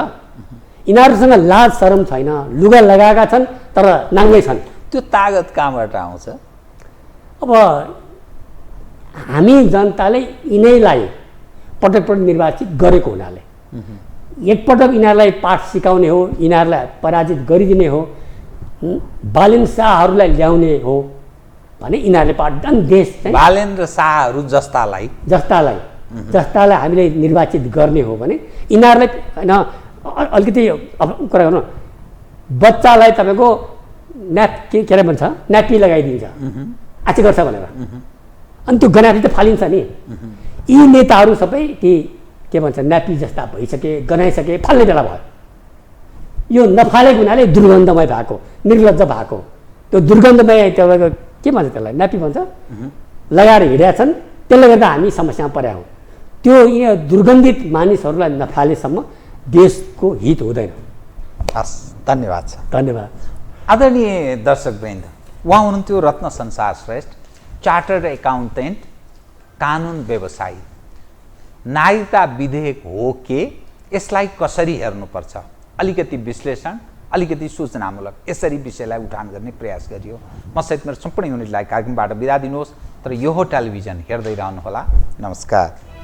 यिनीहरूसँग लाज शरम छैन, लुगा लगाएका छन् तर नाङ्गै छन्। त्यो तागत कहाँबाट आउँछ? अब हामी जनताले यिनैलाई पटक पटक निर्वाचित गरेको हुनाले एकपटक यिनीहरूलाई पाठ सिकाउने हो, यिनीहरूलाई पराजित गरिदिने हो, बालेन शाहहरूलाई ल्याउने हो भने यिनीहरूले पाठ देश बालेन र शाहहरू जस्तालाई हामीले निर्वाचित गर्ने हो भने यिनीहरूलाई होइन अलिकति कुरा गर्नु, बच्चालाई तपाईँको के अरे भन्छ न्यापी लगाइदिन्छ आची गर्छ भनेर, अनि त्यो गनापी त फालिन्छ नि। यी नेताहरू सबै ती के भन्छ न्यापी जस्ता भइसके, गनाइसके, फाल्ने बेला भयो। यो नफालेको हुनाले दुर्गन्धमय भएको, निर्लज्ज भएको, त्यो दुर्गन्धमय तपाईँको के भन्छ त्यसलाई, न्यापी भन्छ, लगाएर हिँडेका छन्। त्यसले गर्दा हामी समस्यामा परेका हौँ। त्यो यहाँ दुर्गन्धित मानिसहरूलाई नफालेसम्म देशको हित हुँदैन। हस्, धन्यवाद छ। धन्यवाद। आदरणीय दर्शकवृन्द, उहाँ हुनुहुन्थ्यो रत्न संसार श्रेष्ठ, चार्टर्ड एकाउन्टेन्ट, कानुन व्यवसायी। नागरिकता विधेयक हो के, यसलाई कसरी हेर्नुपर्छ, अलिकति विश्लेषण, अलिकति सूचनामूलक यसरी विषयलाई उठान गर्ने प्रयास गरियो। म सहित मेरो सम्पूर्ण युनिटलाई कार्यक्रमबाट बिदा दिनुहोस्, तर यो टेलिभिजन हेर्दै रहनुहोला। नमस्कार।